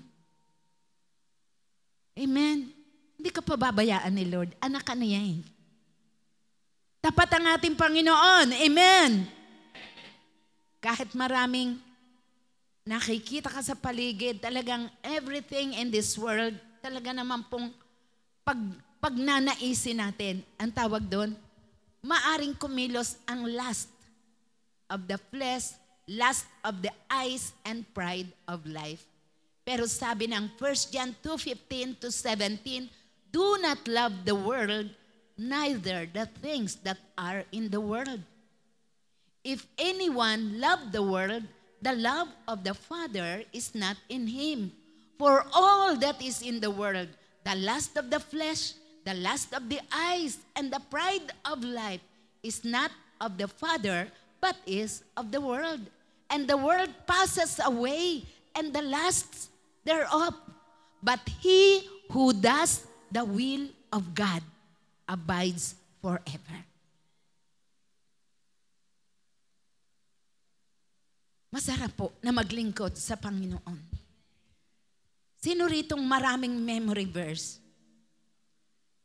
Amen. Hindi ka pababayaan ni Lord. Anak ka na yan. Tapat ang ating Panginoon. Amen. Kahit maraming nakikita ka sa paligid, talagang everything in this world, talaga naman pong pagnanaisin natin, ang tawag doon, maaring kumilos ang lust of the flesh, lust of the eyes, and pride of life. Pero sabi ng 1 John 2:15 to 17, do not love the world, neither the things that are in the world. If anyone love the world, the love of the Father is not in him. For all that is in the world, the lust of the flesh, the lust of the eyes, and the pride of life is not of the Father, but is of the world. And the world passes away, and the lusts thereof. But he who does the will of God abides forever. Masarap po na maglingkod sa Panginoon. Sino ritong maraming memory verse?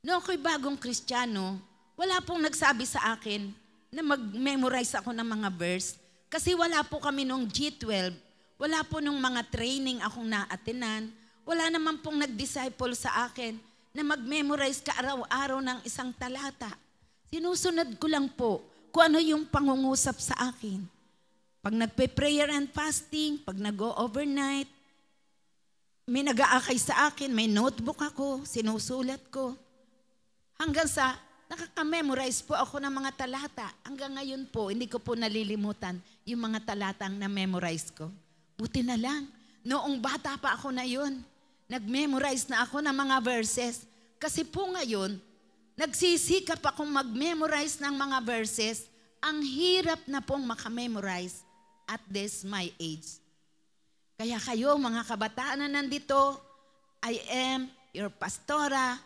No, ako'y bagong Kristiyano, wala pong nagsabi sa akin na mag-memorize ako ng mga verse kasi wala po kami nung G12, wala po nung mga training akong na-attenan, wala naman pong nag-disciple sa akin na mag-memorize ka araw-araw ng isang talata. Sinusunod ko lang po kung ano yung pangungusap sa akin. Pag nagpe-prayer and fasting, pag nag-overnight, may nag-aakay sa akin, may notebook ako, sinusulat ko. Hanggang sa nakaka-memorize po ako ng mga talata. Hanggang ngayon po, hindi ko po nalilimutan yung mga talatang na-memorize ko. Buti na lang, noong bata pa ako na yun, nag-memorize na ako ng mga verses. Kasi po ngayon, nagsisikap akong mag-memorize ng mga verses. Ang hirap na pong makamemorize at this my age. Kaya kayo, mga kabataan na nandito, I am your pastora.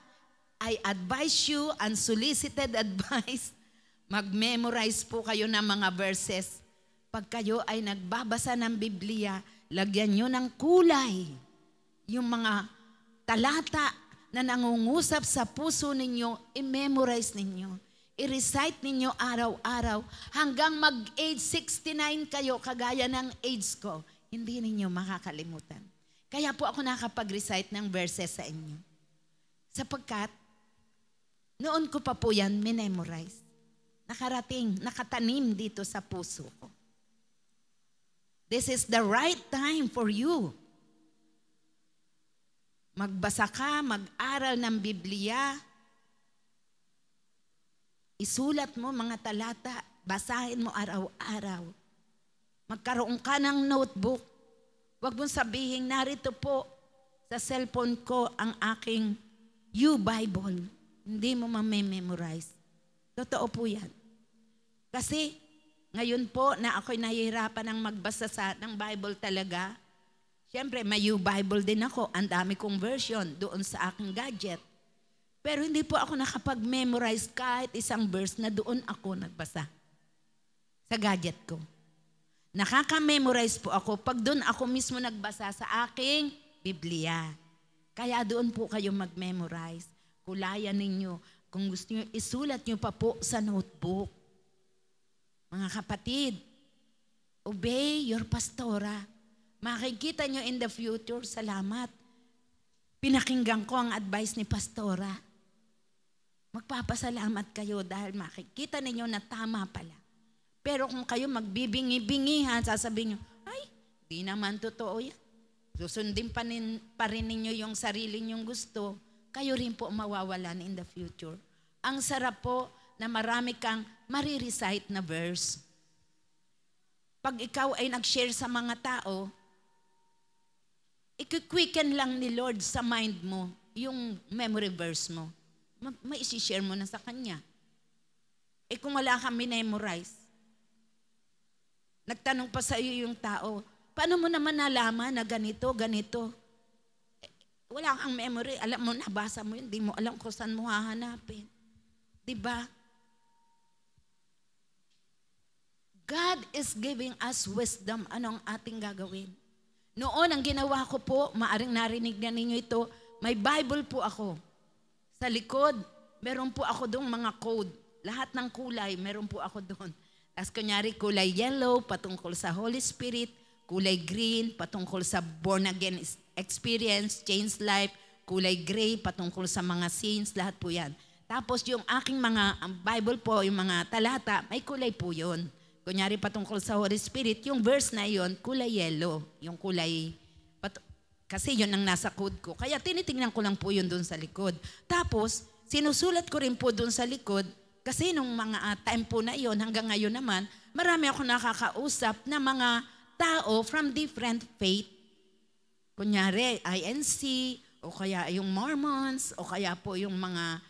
I advise you, unsolicited advice, mag-memorize po kayo ng mga verses. Pag kayo ay nagbabasa ng Biblia, lagyan nyo ng kulay yung mga talata na nangungusap sa puso ninyo, i-memorize ninyo. I-recite ninyo araw-araw hanggang mag-age 69 kayo, kagaya ng age ko. Hindi ninyo makakalimutan. Kaya po ako nakapag-recite ng verses sa inyo. Sapagkat, noon ko pa po yan minemorize. Nakarating, nakatanim dito sa puso ko. This is the right time for you. Magbasa ka, mag-aral ng Biblia. Isulat mo mga talata, basahin mo araw-araw. Magkaroon ka ng notebook. Huwag mong sabihin, narito po sa cellphone ko ang aking U-Bible. Hindi mo mamememorize. Totoo po yan. Kasi ngayon po na ako'y nahihirapan ng magbasa ng Bible talaga, siyempre may U-Bible din ako. Ang dami kong version doon sa aking gadget. Pero hindi po ako nakapag-memorize kahit isang verse na doon ako nagbasa sa gadget ko. Nakaka-memorize po ako pag doon ako mismo nagbasa sa aking Biblia. Kaya doon po kayo mag-memorize. Kulayan ninyo. Kung gusto nyo, isulat nyo pa po sa notebook. Mga kapatid, obey your pastora. Makikita nyo in the future, salamat. Pinakinggan ko ang advice ni pastora. Magpapasalamat kayo dahil makikita ninyo na tama pala. Pero kung kayo magbibingi-bingihan, sasabihin nyo, ay, di naman totoo yan. Susundin pa rin ninyo yung sarili nyong gusto, kayo rin po mawawalan in the future. Ang sarap po na marami kang marirecite na verse. Pag ikaw ay nag-share sa mga tao, i-quicken lang ni Lord sa mind mo yung memory verse mo. May isi-share mo na sa Kanya. Kung wala kang memorize, nagtanong pa sa iyo yung tao, paano mo naman nalaman na ganito, ganito? Wala kang memory, alam mo, nabasa mo yun, di mo alam kung saan mo hahanapin. Diba? God is giving us wisdom. Ano ang ating gagawin? Noon, ang ginawa ko po, maaring narinig na ninyo ito, may Bible po ako. Sa likod, meron po ako doon mga code. Lahat ng kulay, meron po ako doon. Tapos kunyari, kulay yellow, patungkol sa Holy Spirit, kulay green, patungkol sa born again experience, change life, kulay gray, patungkol sa mga sins, lahat po yan. Tapos yung aking mga Bible po, yung mga talata, may kulay po yun. Kunyari patungkol sa Holy Spirit, yung verse na yun, kulay yellow. Yung kulay, kasi yun ang nasa code ko. Kaya tinitingnan ko lang po yun dun sa likod. Tapos, sinusulat ko rin po dun sa likod, kasi nung mga time po na yun, hanggang ngayon naman, marami ako nakakausap na mga tao from different faith. Kunyari, INC, o kaya yung Mormons, o kaya po yung mga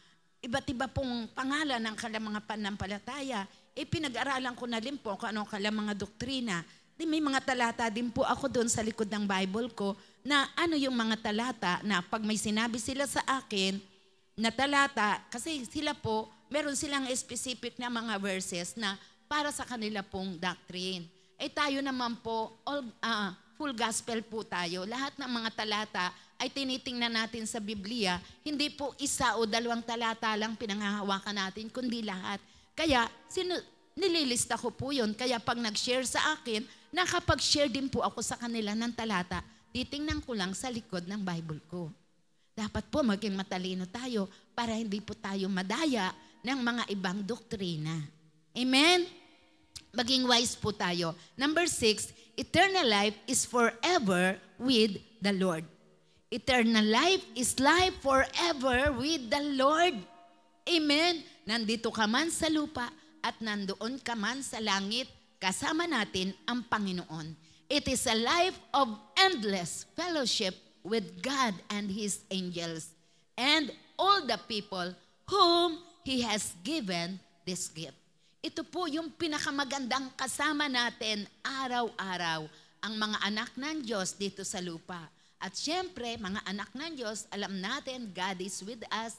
iba't iba pong pangalan ng kanilang mga panampalataya. Pinag-aralan ko na rin po kung ano kanilang mga doktrina. May mga talata din po ako doon sa likod ng Bible ko na ano yung mga talata na pag may sinabi sila sa akin na talata, kasi sila po meron silang specific na mga verses na para sa kanila pong doctrine. Tayo naman po, full gospel po tayo. Lahat ng mga talata ay tinitingnan natin sa Biblia. Hindi po isa o dalawang talata lang pinanghahawakan natin, kundi lahat. Kaya nililista ko po yun. Kaya pag nag-share sa akin, nakapag-share din po ako sa kanila ng talata. Titingnan ko lang sa likod ng Bible ko. Dapat po maging matalino tayo para hindi po tayo madaya ng mga ibang doktrina. Amen? Maging wise po tayo. Number 6, eternal life is forever with the Lord. Eternal life is life forever with the Lord. Amen? Nandito ka man sa lupa at nandoon ka man sa langit, kasama natin ang Panginoon. It is a life of endless fellowship with God and His angels and all the people whom He has given this gift. Ito po yung pinakamagandang kasama natin araw-araw, ang mga anak ng Diyos dito sa lupa. At syempre, mga anak ng Diyos, alam natin, God is with us.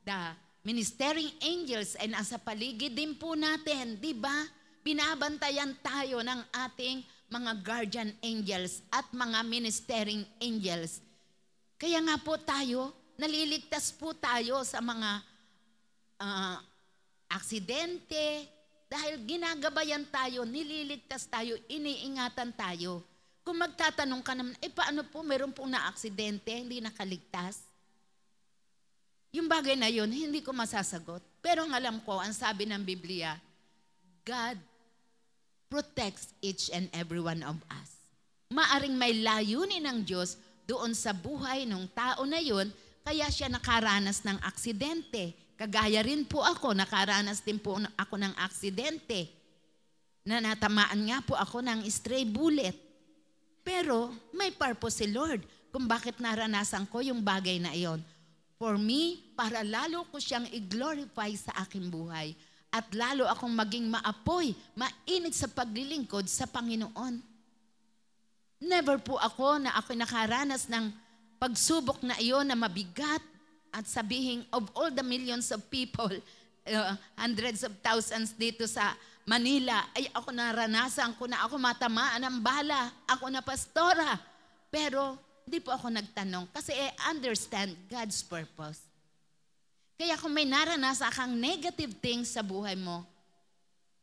The ministering angels ay nasa paligid din po natin, di ba? Binabantayan tayo ng ating mga guardian angels at mga ministering angels. Kaya nga po tayo, naliligtas po tayo sa mga aksidente, dahil ginagabayan tayo, nililigtas tayo, iniingatan tayo. Kung magtatanong ka naman, paano po meron pong na-aksidente, hindi nakaligtas? Yung bagay na yun, hindi ko masasagot. Pero ang alam ko, ang sabi ng Biblia, God protects each and every one of us. Maaring may layunin ng Diyos doon sa buhay ng tao na yun, kaya siya nakaranas ng aksidente. Kagaya rin po ako, nakaranas din po ako ng aksidente. Na natamaan nga po ako ng stray bullet. Pero may purpose si Lord kung bakit naranasan ko yung bagay na iyon. For me, para lalo ko siyang i-glorify sa aking buhay. At lalo akong maging maapoy, mainit sa paglilingkod sa Panginoon. Never po ako na ako nakaranas ng pagsubok na iyon na mabigat at sabihin of all the millions of people, hundreds of thousands dito sa Manila, ay ako naranasan ko na ako matamaan ng bala, ako na pastora. Pero hindi po ako nagtanong kasi I understand God's purpose. Kaya kung may naranasan kang negative things sa buhay mo,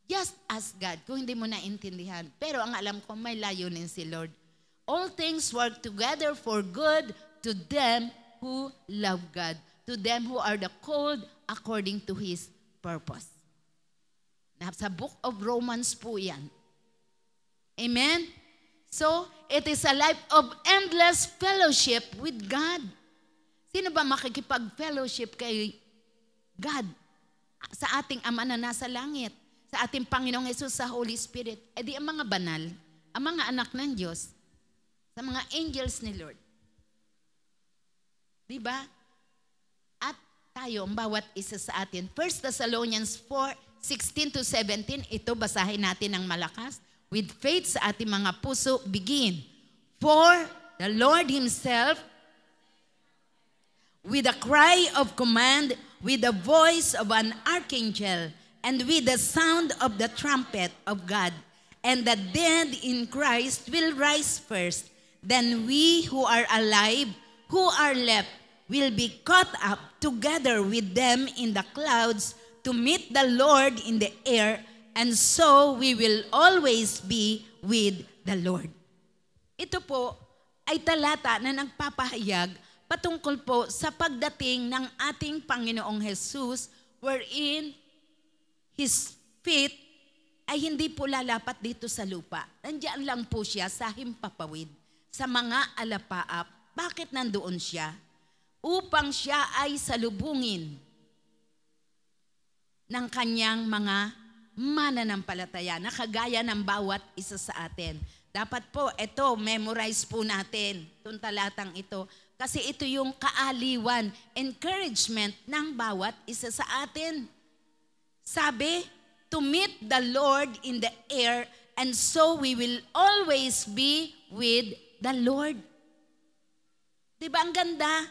just ask God kung hindi mo naintindihan. Pero ang alam ko, may layunin si Lord. All things work together for good to them who love God, to them who are the called according to His purpose. Sa book of Romans po yan. Amen? So, it is a life of endless fellowship with God. Sino ba makikipag-fellowship kay God? Sa ating Ama na nasa langit, sa ating Panginoong Hesus, sa Holy Spirit. Di ang mga banal, ang mga anak ng Diyos, sa mga angels ni Lord. Diba? At tayo, ang bawat isa sa atin. 1 Thessalonians 4:16-17, ito basahin natin ng malakas. With faith sa ating mga puso, begin. For the Lord Himself, with a cry of command, with the voice of an archangel, and with the sound of the trumpet of God, and the dead in Christ will rise first. Then we who are alive, who are left, will be caught up together with them in the clouds to meet the Lord in the air, and so we will always be with the Lord. Ito po ay talata na nagpapahayag patungkol po sa pagdating ng ating Panginoong Hesus, wherein His feet ay hindi po lalapat dito sa lupa. Nandiyan lang po siya sa himpapawid, sa mga alapaap. Bakit nandoon siya? Upang siya ay salubungin ng kanyang mga mananampalataya na kagaya ng bawat isa sa atin. Dapat po, ito, memorize po natin itong talatang ito. Kasi ito yung kaaliwan, encouragement ng bawat isa sa atin. Sabi, to meet the Lord in the air, and so we will always be with the Lord. Diba ang ganda?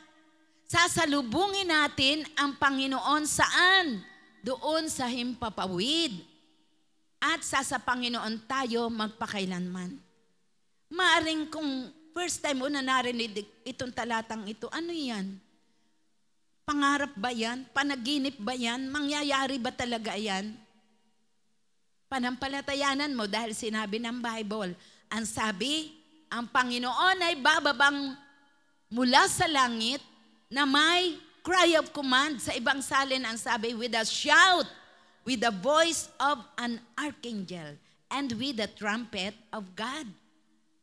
Sasalubungin natin ang Panginoon saan? doon sa himpapawid. At sa Panginoon tayo magpakailanman. Maaring kung first time mo na narinig itong talatang ito, ano yan? Pangarap ba yan? Panaginip ba yan? Mangyayari ba talaga yan? Panampalatayanan mo dahil sinabi ng Bible. Ang sabi, ang Panginoon ay bababang mula sa langit na may cry of command. Sa ibang salin ang sabi, with a shout, with the voice of an archangel, and with the trumpet of God.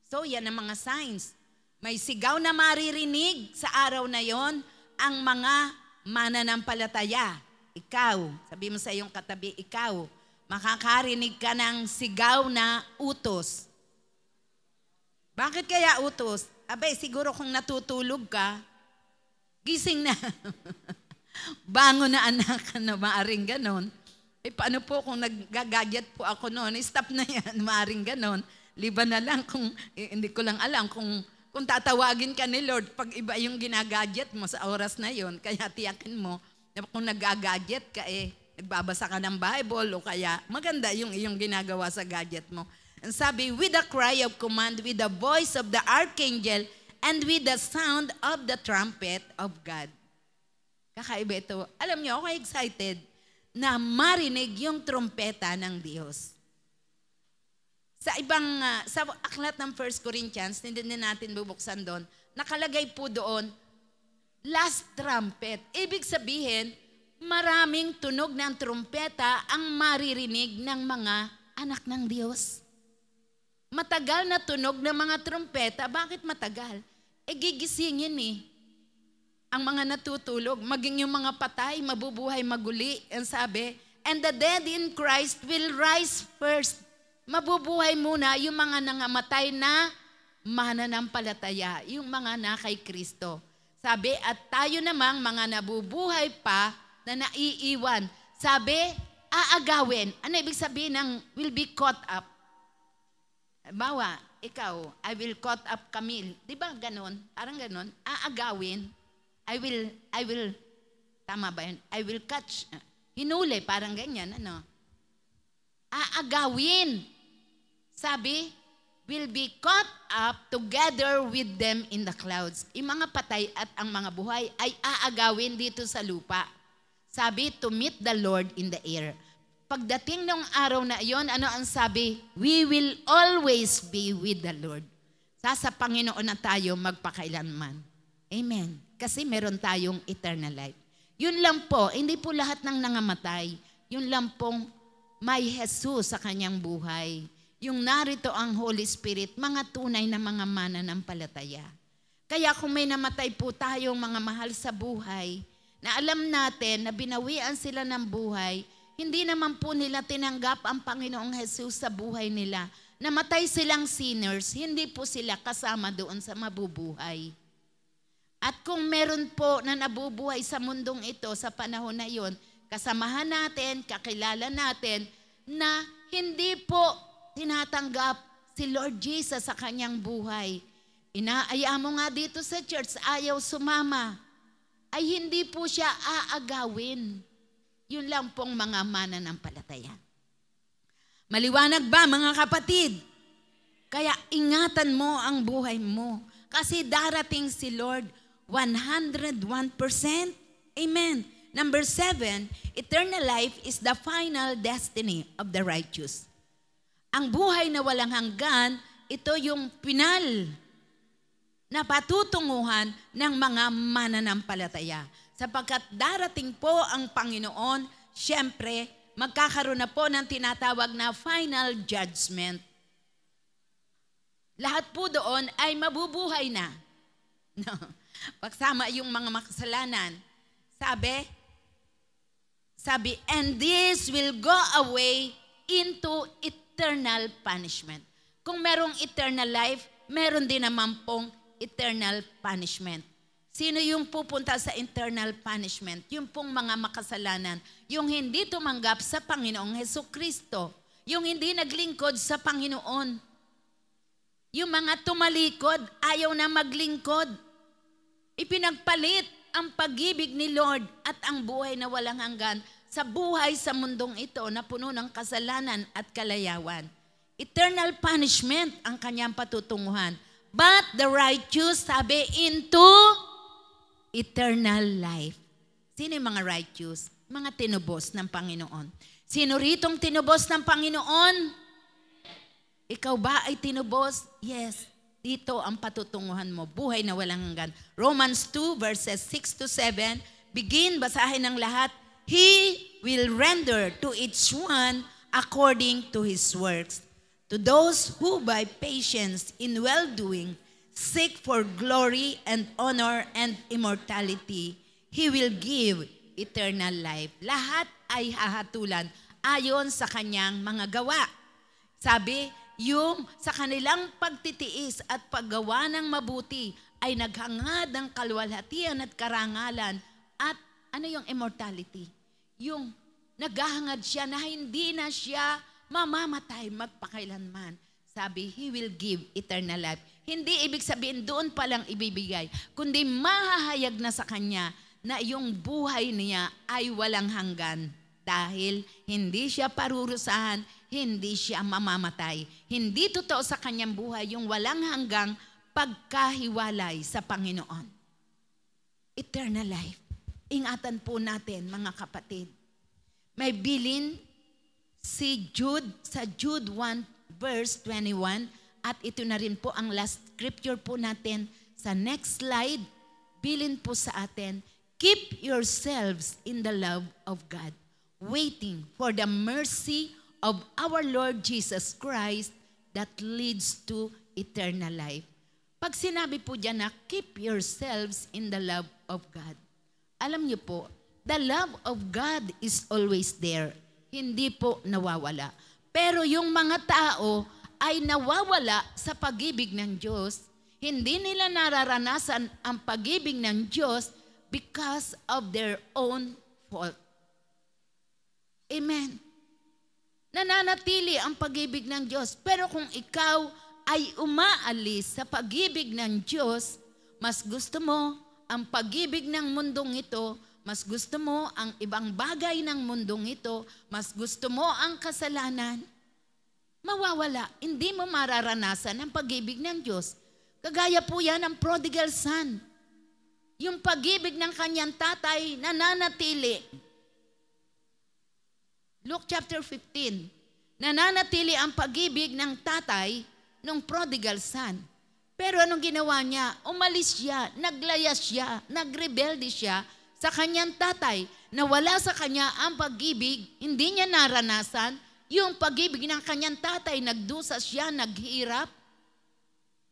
So yan ang mga signs. May sigaw na maririnig sa araw na yon ang mga mananampalataya. Ikaw, sabi mo sa iyong katabi, ikaw, makakarinig ka ng sigaw na utos. Bakit kaya utos? Abay, siguro kung natutulog ka, gising na. Bango na anak ka na, maaring ganon. Paano po kung nag-gadget po ako noon? Stop na yan, maaring ganon. Liban na lang kung, hindi ko lang alam kung tatawagin ka ni Lord pag iba yung ginagadget mo sa oras na yon. Kaya tiyakin mo, kung nag-gadget ka nagbabasa ka ng Bible o kaya maganda yung iyong ginagawa sa gadget mo. And sabi, with the cry of command, with the voice of the archangel, and with the sound of the trumpet of God. Kakaiba ito. Alam niyo, ako excited na marinig yung trumpeta ng Diyos. Sa sa aklat ng 1 Corinthians, hindi natin bubuksan doon, nakalagay po doon, last trumpet. Ibig sabihin, maraming tunog ng trumpeta ang maririnig ng mga anak ng Diyos. Matagal na tunog ng mga trumpeta. Bakit matagal? Gigisingin ang mga natutulog, maging yung mga patay, mabubuhay maguli. Ang sabi, and the dead in Christ will rise first. Mabubuhay muna yung mga nangamatay na mananampalataya, yung mga na kay Kristo. Sabi, at tayo namang mga nabubuhay pa na naiiwan. Sabi, aagawin. Ano ibig sabihin ng will be caught up? Bawa, ikaw, I will caught up Camille. Di ba ganon? Parang ganon. Aagawin. I will, tama ba yun? I will catch. Hinuli, parang ganyan. Ano? Aagawin. Sabi, will be caught up together with them in the clouds. Yung mga patay at ang mga buhay ay aagawin dito sa lupa. Sabi, to meet the Lord in the air. Pagdating ng araw na iyon, ano ang sabi? We will always be with the Lord. Sa Panginoon na tayo magpakailanman. Amen. Kasi meron tayong eternal life. Yun lang po, hindi po lahat ng nangamatay. Yun lang pong may Jesus sa kanyang buhay. Yung narito ang Holy Spirit, mga tunay na mga mananampalataya. Kaya kung may namatay po tayong mga mahal sa buhay, na alam natin na binawian sila ng buhay, hindi naman po nila tinanggap ang Panginoong Jesus sa buhay nila. Namatay silang sinners, hindi po sila kasama doon sa mabubuhay. At kung meron po na nabubuhay sa mundong ito sa panahon na yon, kasamahan natin, kakilala natin na hindi po tinatanggap si Lord Jesus sa kanyang buhay. Inaaya mo nga dito sa church, ayaw sumama. Ay hindi po siya aagawin. Yun lang pong mga mananampalataya. Maliwanag ba mga kapatid? Kaya ingatan mo ang buhay mo. Kasi darating si Lord 101%. Amen. Number 7, eternal life is the final destiny of the righteous. Ang buhay na walang hanggan, ito yung pinal na patutunguhan ng mga mananampalataya. Sapagkat darating po ang Panginoon, siyempre, magkakaroon na po ng tinatawag na final judgment. Lahat po doon ay mabubuhay na. No. Pagsama yung mga makasalanan. Sabi, and this will go away into eternal punishment. Kung merong eternal life, meron din naman pong eternal punishment. Sino yung pupunta sa eternal punishment? Yung pong mga makasalanan. Yung hindi tumanggap sa Panginoong Hesukristo. Yung hindi naglingkod sa Panginoon. Yung mga tumalikod, ayaw na maglingkod. Ipinagpalit ang pag-ibig ni Lord at ang buhay na walang hanggan sa buhay sa mundong ito na puno ng kasalanan at kalayawan. Eternal punishment ang kanyang patutunguhan. But the righteous, sabi, into eternal life. Sino yung mga righteous? Mga tinubos ng Panginoon. Sino ritong tinubos ng Panginoon? Ikaw ba ay tinubos? Yes. Dito ang patutunguhan mo. Buhay na walang hanggan. Romans 2 verses 6 to 7. Begin, basahin ng lahat. He will render to each one according to his works. To those who by patience in well-doing seek for glory and honor and immortality, He will give eternal life. Lahat ay hahatulan ayon sa kanyang mga gawa. Sabi, yung sa kanilang pagtitiis at paggawa ng mabuti ay naghangad ng kaluwalhatian at karangalan at ano yung immortality? Yung naghahangad siya na hindi na siya mamamatay magpakailanman. Sabi, He will give eternal life. Hindi ibig sabihin doon pa lang ibibigay, kundi mahahayag na sa kanya na yung buhay niya ay walang hanggan. Dahil hindi siya parurusahan, hindi siya mamamatay. Hindi totoo sa kanyang buhay yung walang hanggang pagkahiwalay sa Panginoon. Eternal life. Ingatan po natin, mga kapatid. May bilin si Jude, sa Jude 1 verse 21, at ito na rin po ang last scripture po natin sa next slide. Bilin po sa atin, keep yourselves in the love of God, waiting for the mercy of our Lord Jesus Christ that leads to eternal life. Pag sinabi po dyan na keep yourselves in the love of God, alam niyo po, the love of God is always there. Hindi po nawawala. Pero yung mga tao ay nawawala sa pag-ibig ng Diyos. Hindi nila nararanasan ang pag-ibig ng Diyos because of their own fault. Amen. Nananatili ang pag-ibig ng Diyos. Pero kung ikaw ay umaalis sa pag-ibig ng Diyos, mas gusto mo ang pag-ibig ng mundong ito, mas gusto mo ang ibang bagay ng mundong ito, mas gusto mo ang kasalanan, mawawala. Hindi mo mararanasan ang pag-ibig ng Diyos. Kagaya po yan ang prodigal son. Yung pag-ibig ng kanyang tatay nananatili. Luke chapter 15. Nananatili ang pag-ibig ng tatay ng prodigal son. Pero anong ginawa niya? Umalis siya, naglayas siya, nagrebelde siya sa kanyang tatay, na wala sa kanya ang pag-ibig, hindi niya naranasan yung pag-ibig ng kanyang tatay, nagdusa siya, naghirap.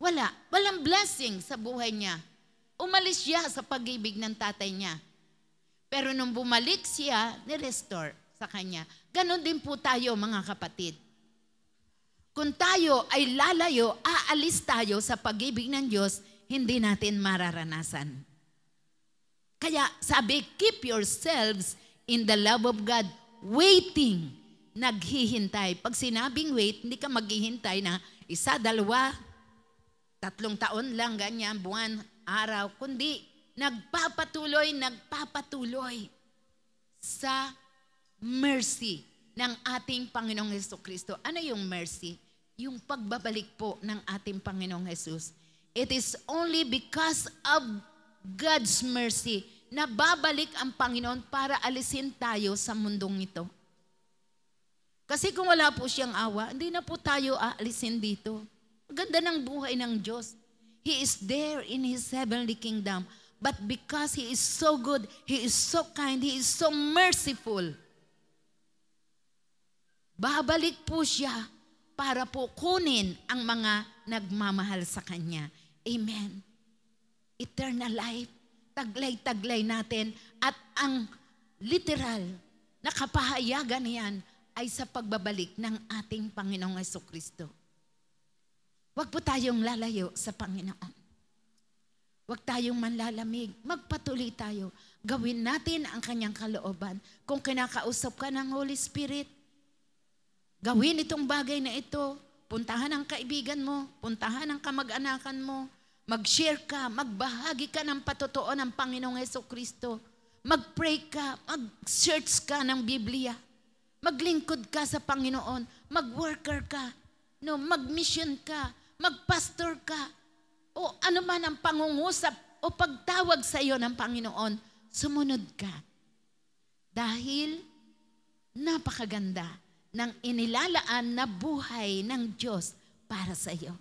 Walang blessing sa buhay niya. Umalis siya sa pag-ibig ng tatay niya. Pero nung bumalik siya, nirestore sa kanya. Ganon din po tayo, mga kapatid. Kung tayo ay lalayo, aalis tayo sa pag-ibig ng Diyos, hindi natin mararanasan. Kaya sabi, keep yourselves in the love of God, waiting, naghihintay. Pag sinabing wait, hindi ka maghihintay na 1, 2, 3 taon lang, ganyan, buwan, araw, kundi nagpapatuloy sa mercy ng ating Panginoong Jesucristo. Ano yung mercy? Yung pagbabalik po ng ating Panginoong Jesus. It is only because of God's mercy na babalik ang Panginoon para alisin tayo sa mundong ito. Kasi kung wala po siyang awa, hindi na po tayo aalisin dito. Ganda ng buhay ng Diyos. He is there in His heavenly kingdom. But because He is so good, He is so kind, He is so merciful, babalik po siya para po kunin ang mga nagmamahal sa Kanya. Amen. Eternal life, taglay-taglay natin, at ang literal na kapahayagan niyan ay sa pagbabalik ng ating Panginoong Jesucristo. Huwag po tayong lalayo sa Panginoon. Huwag tayong manlalamig. Magpatuloy tayo. Gawin natin ang Kanyang kalooban. Kung kinakausap ka ng Holy Spirit, gawin itong bagay na ito. Puntahan ang kaibigan mo, puntahan ang kamag-anakan mo, mag-share ka, magbahagi ka ng patotoo ng Panginoong Jesucristo. Mag-pray ka, mag-search ka ng Biblia. Maglingkod ka sa Panginoon, mag-worker ka, no, mag-mission ka, mag-pastor ka, o ano man ang pangungusap o pagtawag sa iyo ng Panginoon, sumunod ka. Dahil napakaganda ng inilalaan na buhay ng Diyos para sa iyo.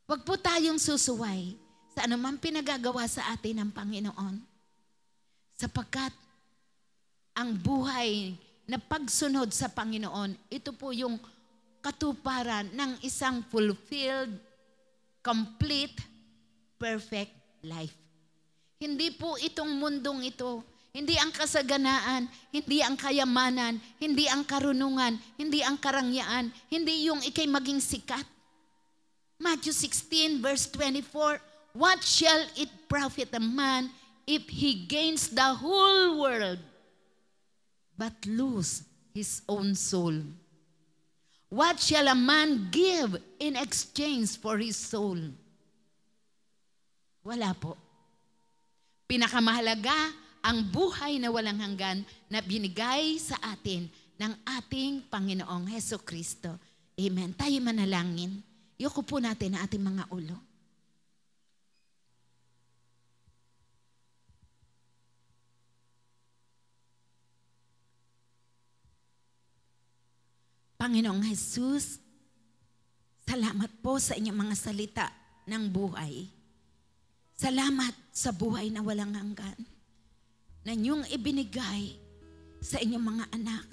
Huwag po tayong susuway sa anumang pinagagawa sa atin ng Panginoon. Sapagkat ang buhay na pagsunod sa Panginoon, ito po yung katuparan ng isang fulfilled, complete, perfect life. Hindi po itong mundong ito, hindi ang kasaganaan, hindi ang kayamanan, hindi ang karunungan, hindi ang karangyaan, hindi yung ikay maging sikat. Matthew 16 verse 24, what shall it profit a man if he gains the whole world but lose his own soul? What shall a man give in exchange for his soul? Wala po. Pinakamahalaga ang buhay na walang hanggan na binigay sa atin ng ating Panginoong Hesukristo. Amen. Tayo manalangin. Iyoko po natin ang ating mga ulo. Panginoong Jesus, salamat po sa inyong mga salita ng buhay. Salamat sa buhay na walang hanggan na inyong ibinigay sa inyong mga anak.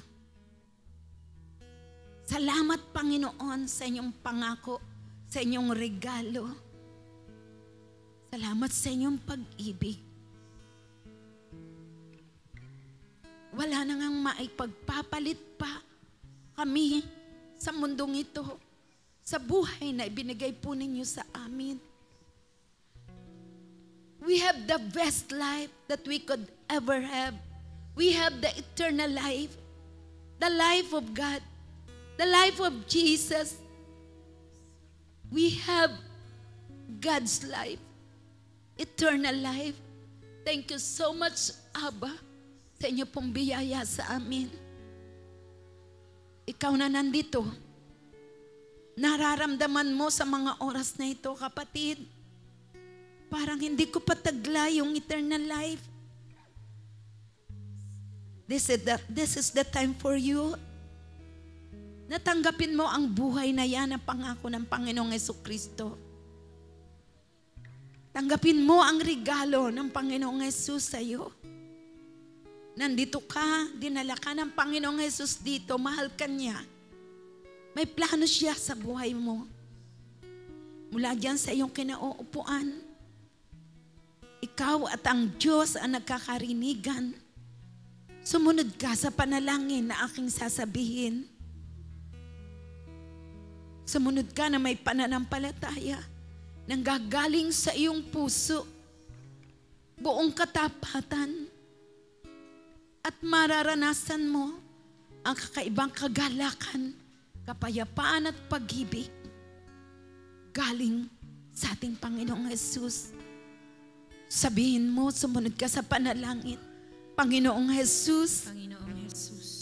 Salamat, Panginoon, sa inyong pangako, sa inyong regalo. Salamat sa inyong pag-ibig. Wala na ngang maipagpapalit pa kami sa mundong ito, sa buhay na ibinigay po ninyo sa amin. We have the best life that we could ever have. We have the eternal life, the life of God, the life of Jesus. We have God's life, eternal life. Thank you so much, Abba, sa inyo pong biyaya sa amin. Ikaw na nandito. Nararamdaman mo sa mga oras na ito, kapatid, parang hindi ko patagla yung eternal life. This is the time for you. Natanggapin mo ang buhay na yan, ang pangako ng Panginoong Hesukristo. Tanggapin mo ang regalo ng Panginoong Jesus sa iyo. Nandito ka, dinala ka ng Panginoong Jesus dito, mahal ka niya. May plano siya sa buhay mo. Mula dyan sa iyong kinauupuan, ikaw at ang Diyos ang nagkakarinigan. Sumunod ka sa panalangin na aking sasabihin. Sumunod ka na may pananampalataya nang gagaling sa iyong puso, buong katapatan, at mararanasan mo ang kakaibang kagalakan, kapayapaan at pag-ibig galing sa ating Panginoong Jesus. Sabihin mo, sumunod ka sa panalangin. Panginoong Jesus,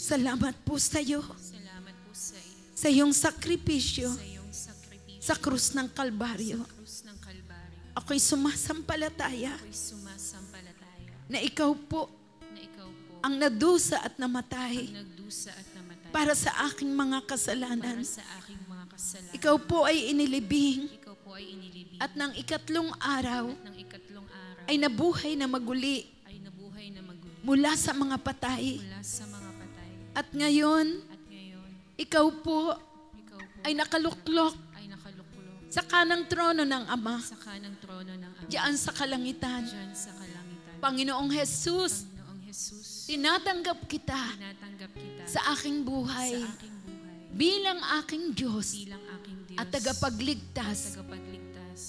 salamat po sa iyo. Salamat po sa iyo. Sa iyong sakripisyo, Sa iyong sakripisyo sa krus ng Kalbaryo. sa krus ng Kalbaryo. Ako'y sumasampalataya Ako'y sumasampalataya na ikaw po na ikaw po ang nadusa at namatay ang nagdusa at namatay para sa aking mga kasalanan. para sa aking mga kasalanan. Ikaw po ay inilibing Ikaw po ay inilibing at ng ikatlong araw ng ikatlong araw ay nabuhay na maguli ay nabuhay na maguli mula sa mga patay. mula sa mga patay. At ngayon, At ngayon, ikaw po ikaw po ay nakaluklok ay nakaluklok sa kanang trono ng Ama, sa kanang trono ng Ama, diyan sa kalangitan. diyan sa kalangitan. Panginoong Jesus, Panginoong Jesus, tinatanggap kita tinatanggap kita sa aking buhay sa aking buhay bilang aking Diyos bilang aking Diyos at tagapagligtas. tagapagligtas.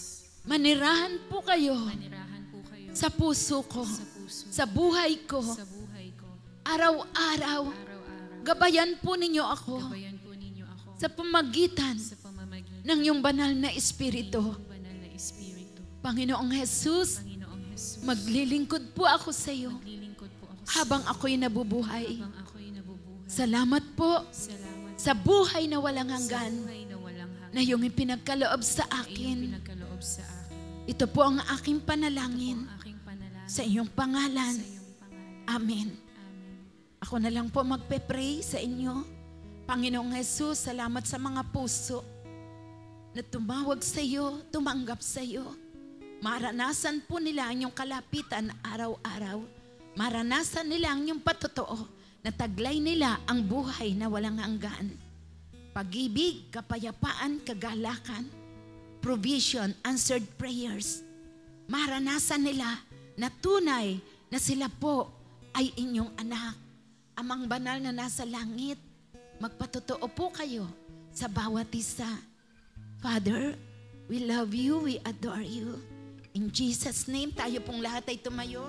Manirahan po kayo Manirahan po kayo sa puso ko, sa puso, sa buhay ko, sa buhay ko, araw-araw. araw-araw. Gabayan po ninyo ako Gabayan po ninyo ako sa pamagitan sa pamamagitan ng iyong banal na Espiritu. ng banal na Espiritu. Panginoong Jesus, Panginoong Jesus. Maglilingkod po ako sa iyo Maglilingkod po ako habang ako'y nabubuhay. habang ako'y nabubuhay. Salamat po Salamat sa buhay na walang sa hanggan buhay na walang hanggan na iyong ipinagkaloob sa na iyong akin. pinagkaloob sa akin. Ito po ang aking Ito panalangin po ang aking panalangin sa iyong pangalan. sa iyong pangalan. Amen. Amen. Ako na lang po magpe-pray sa inyo. Panginoong Jesus, salamat sa mga puso na tumawag sa iyo, tumanggap sa iyo. Maranasan po nila ang iyong kalapitan araw-araw. Maranasan nila ang iyong patotoo na taglay nila ang buhay na walang hanggan. Pag-ibig, kapayapaan, kagalakan, provision, answered prayers. Maranasan nila na tunay na sila po ay inyong anak. Amang banal na nasa langit, magpatotoo po kayo sa bawat isa. Father, we love you, we adore you. In Jesus' name, tayo pong lahat ay tumayo.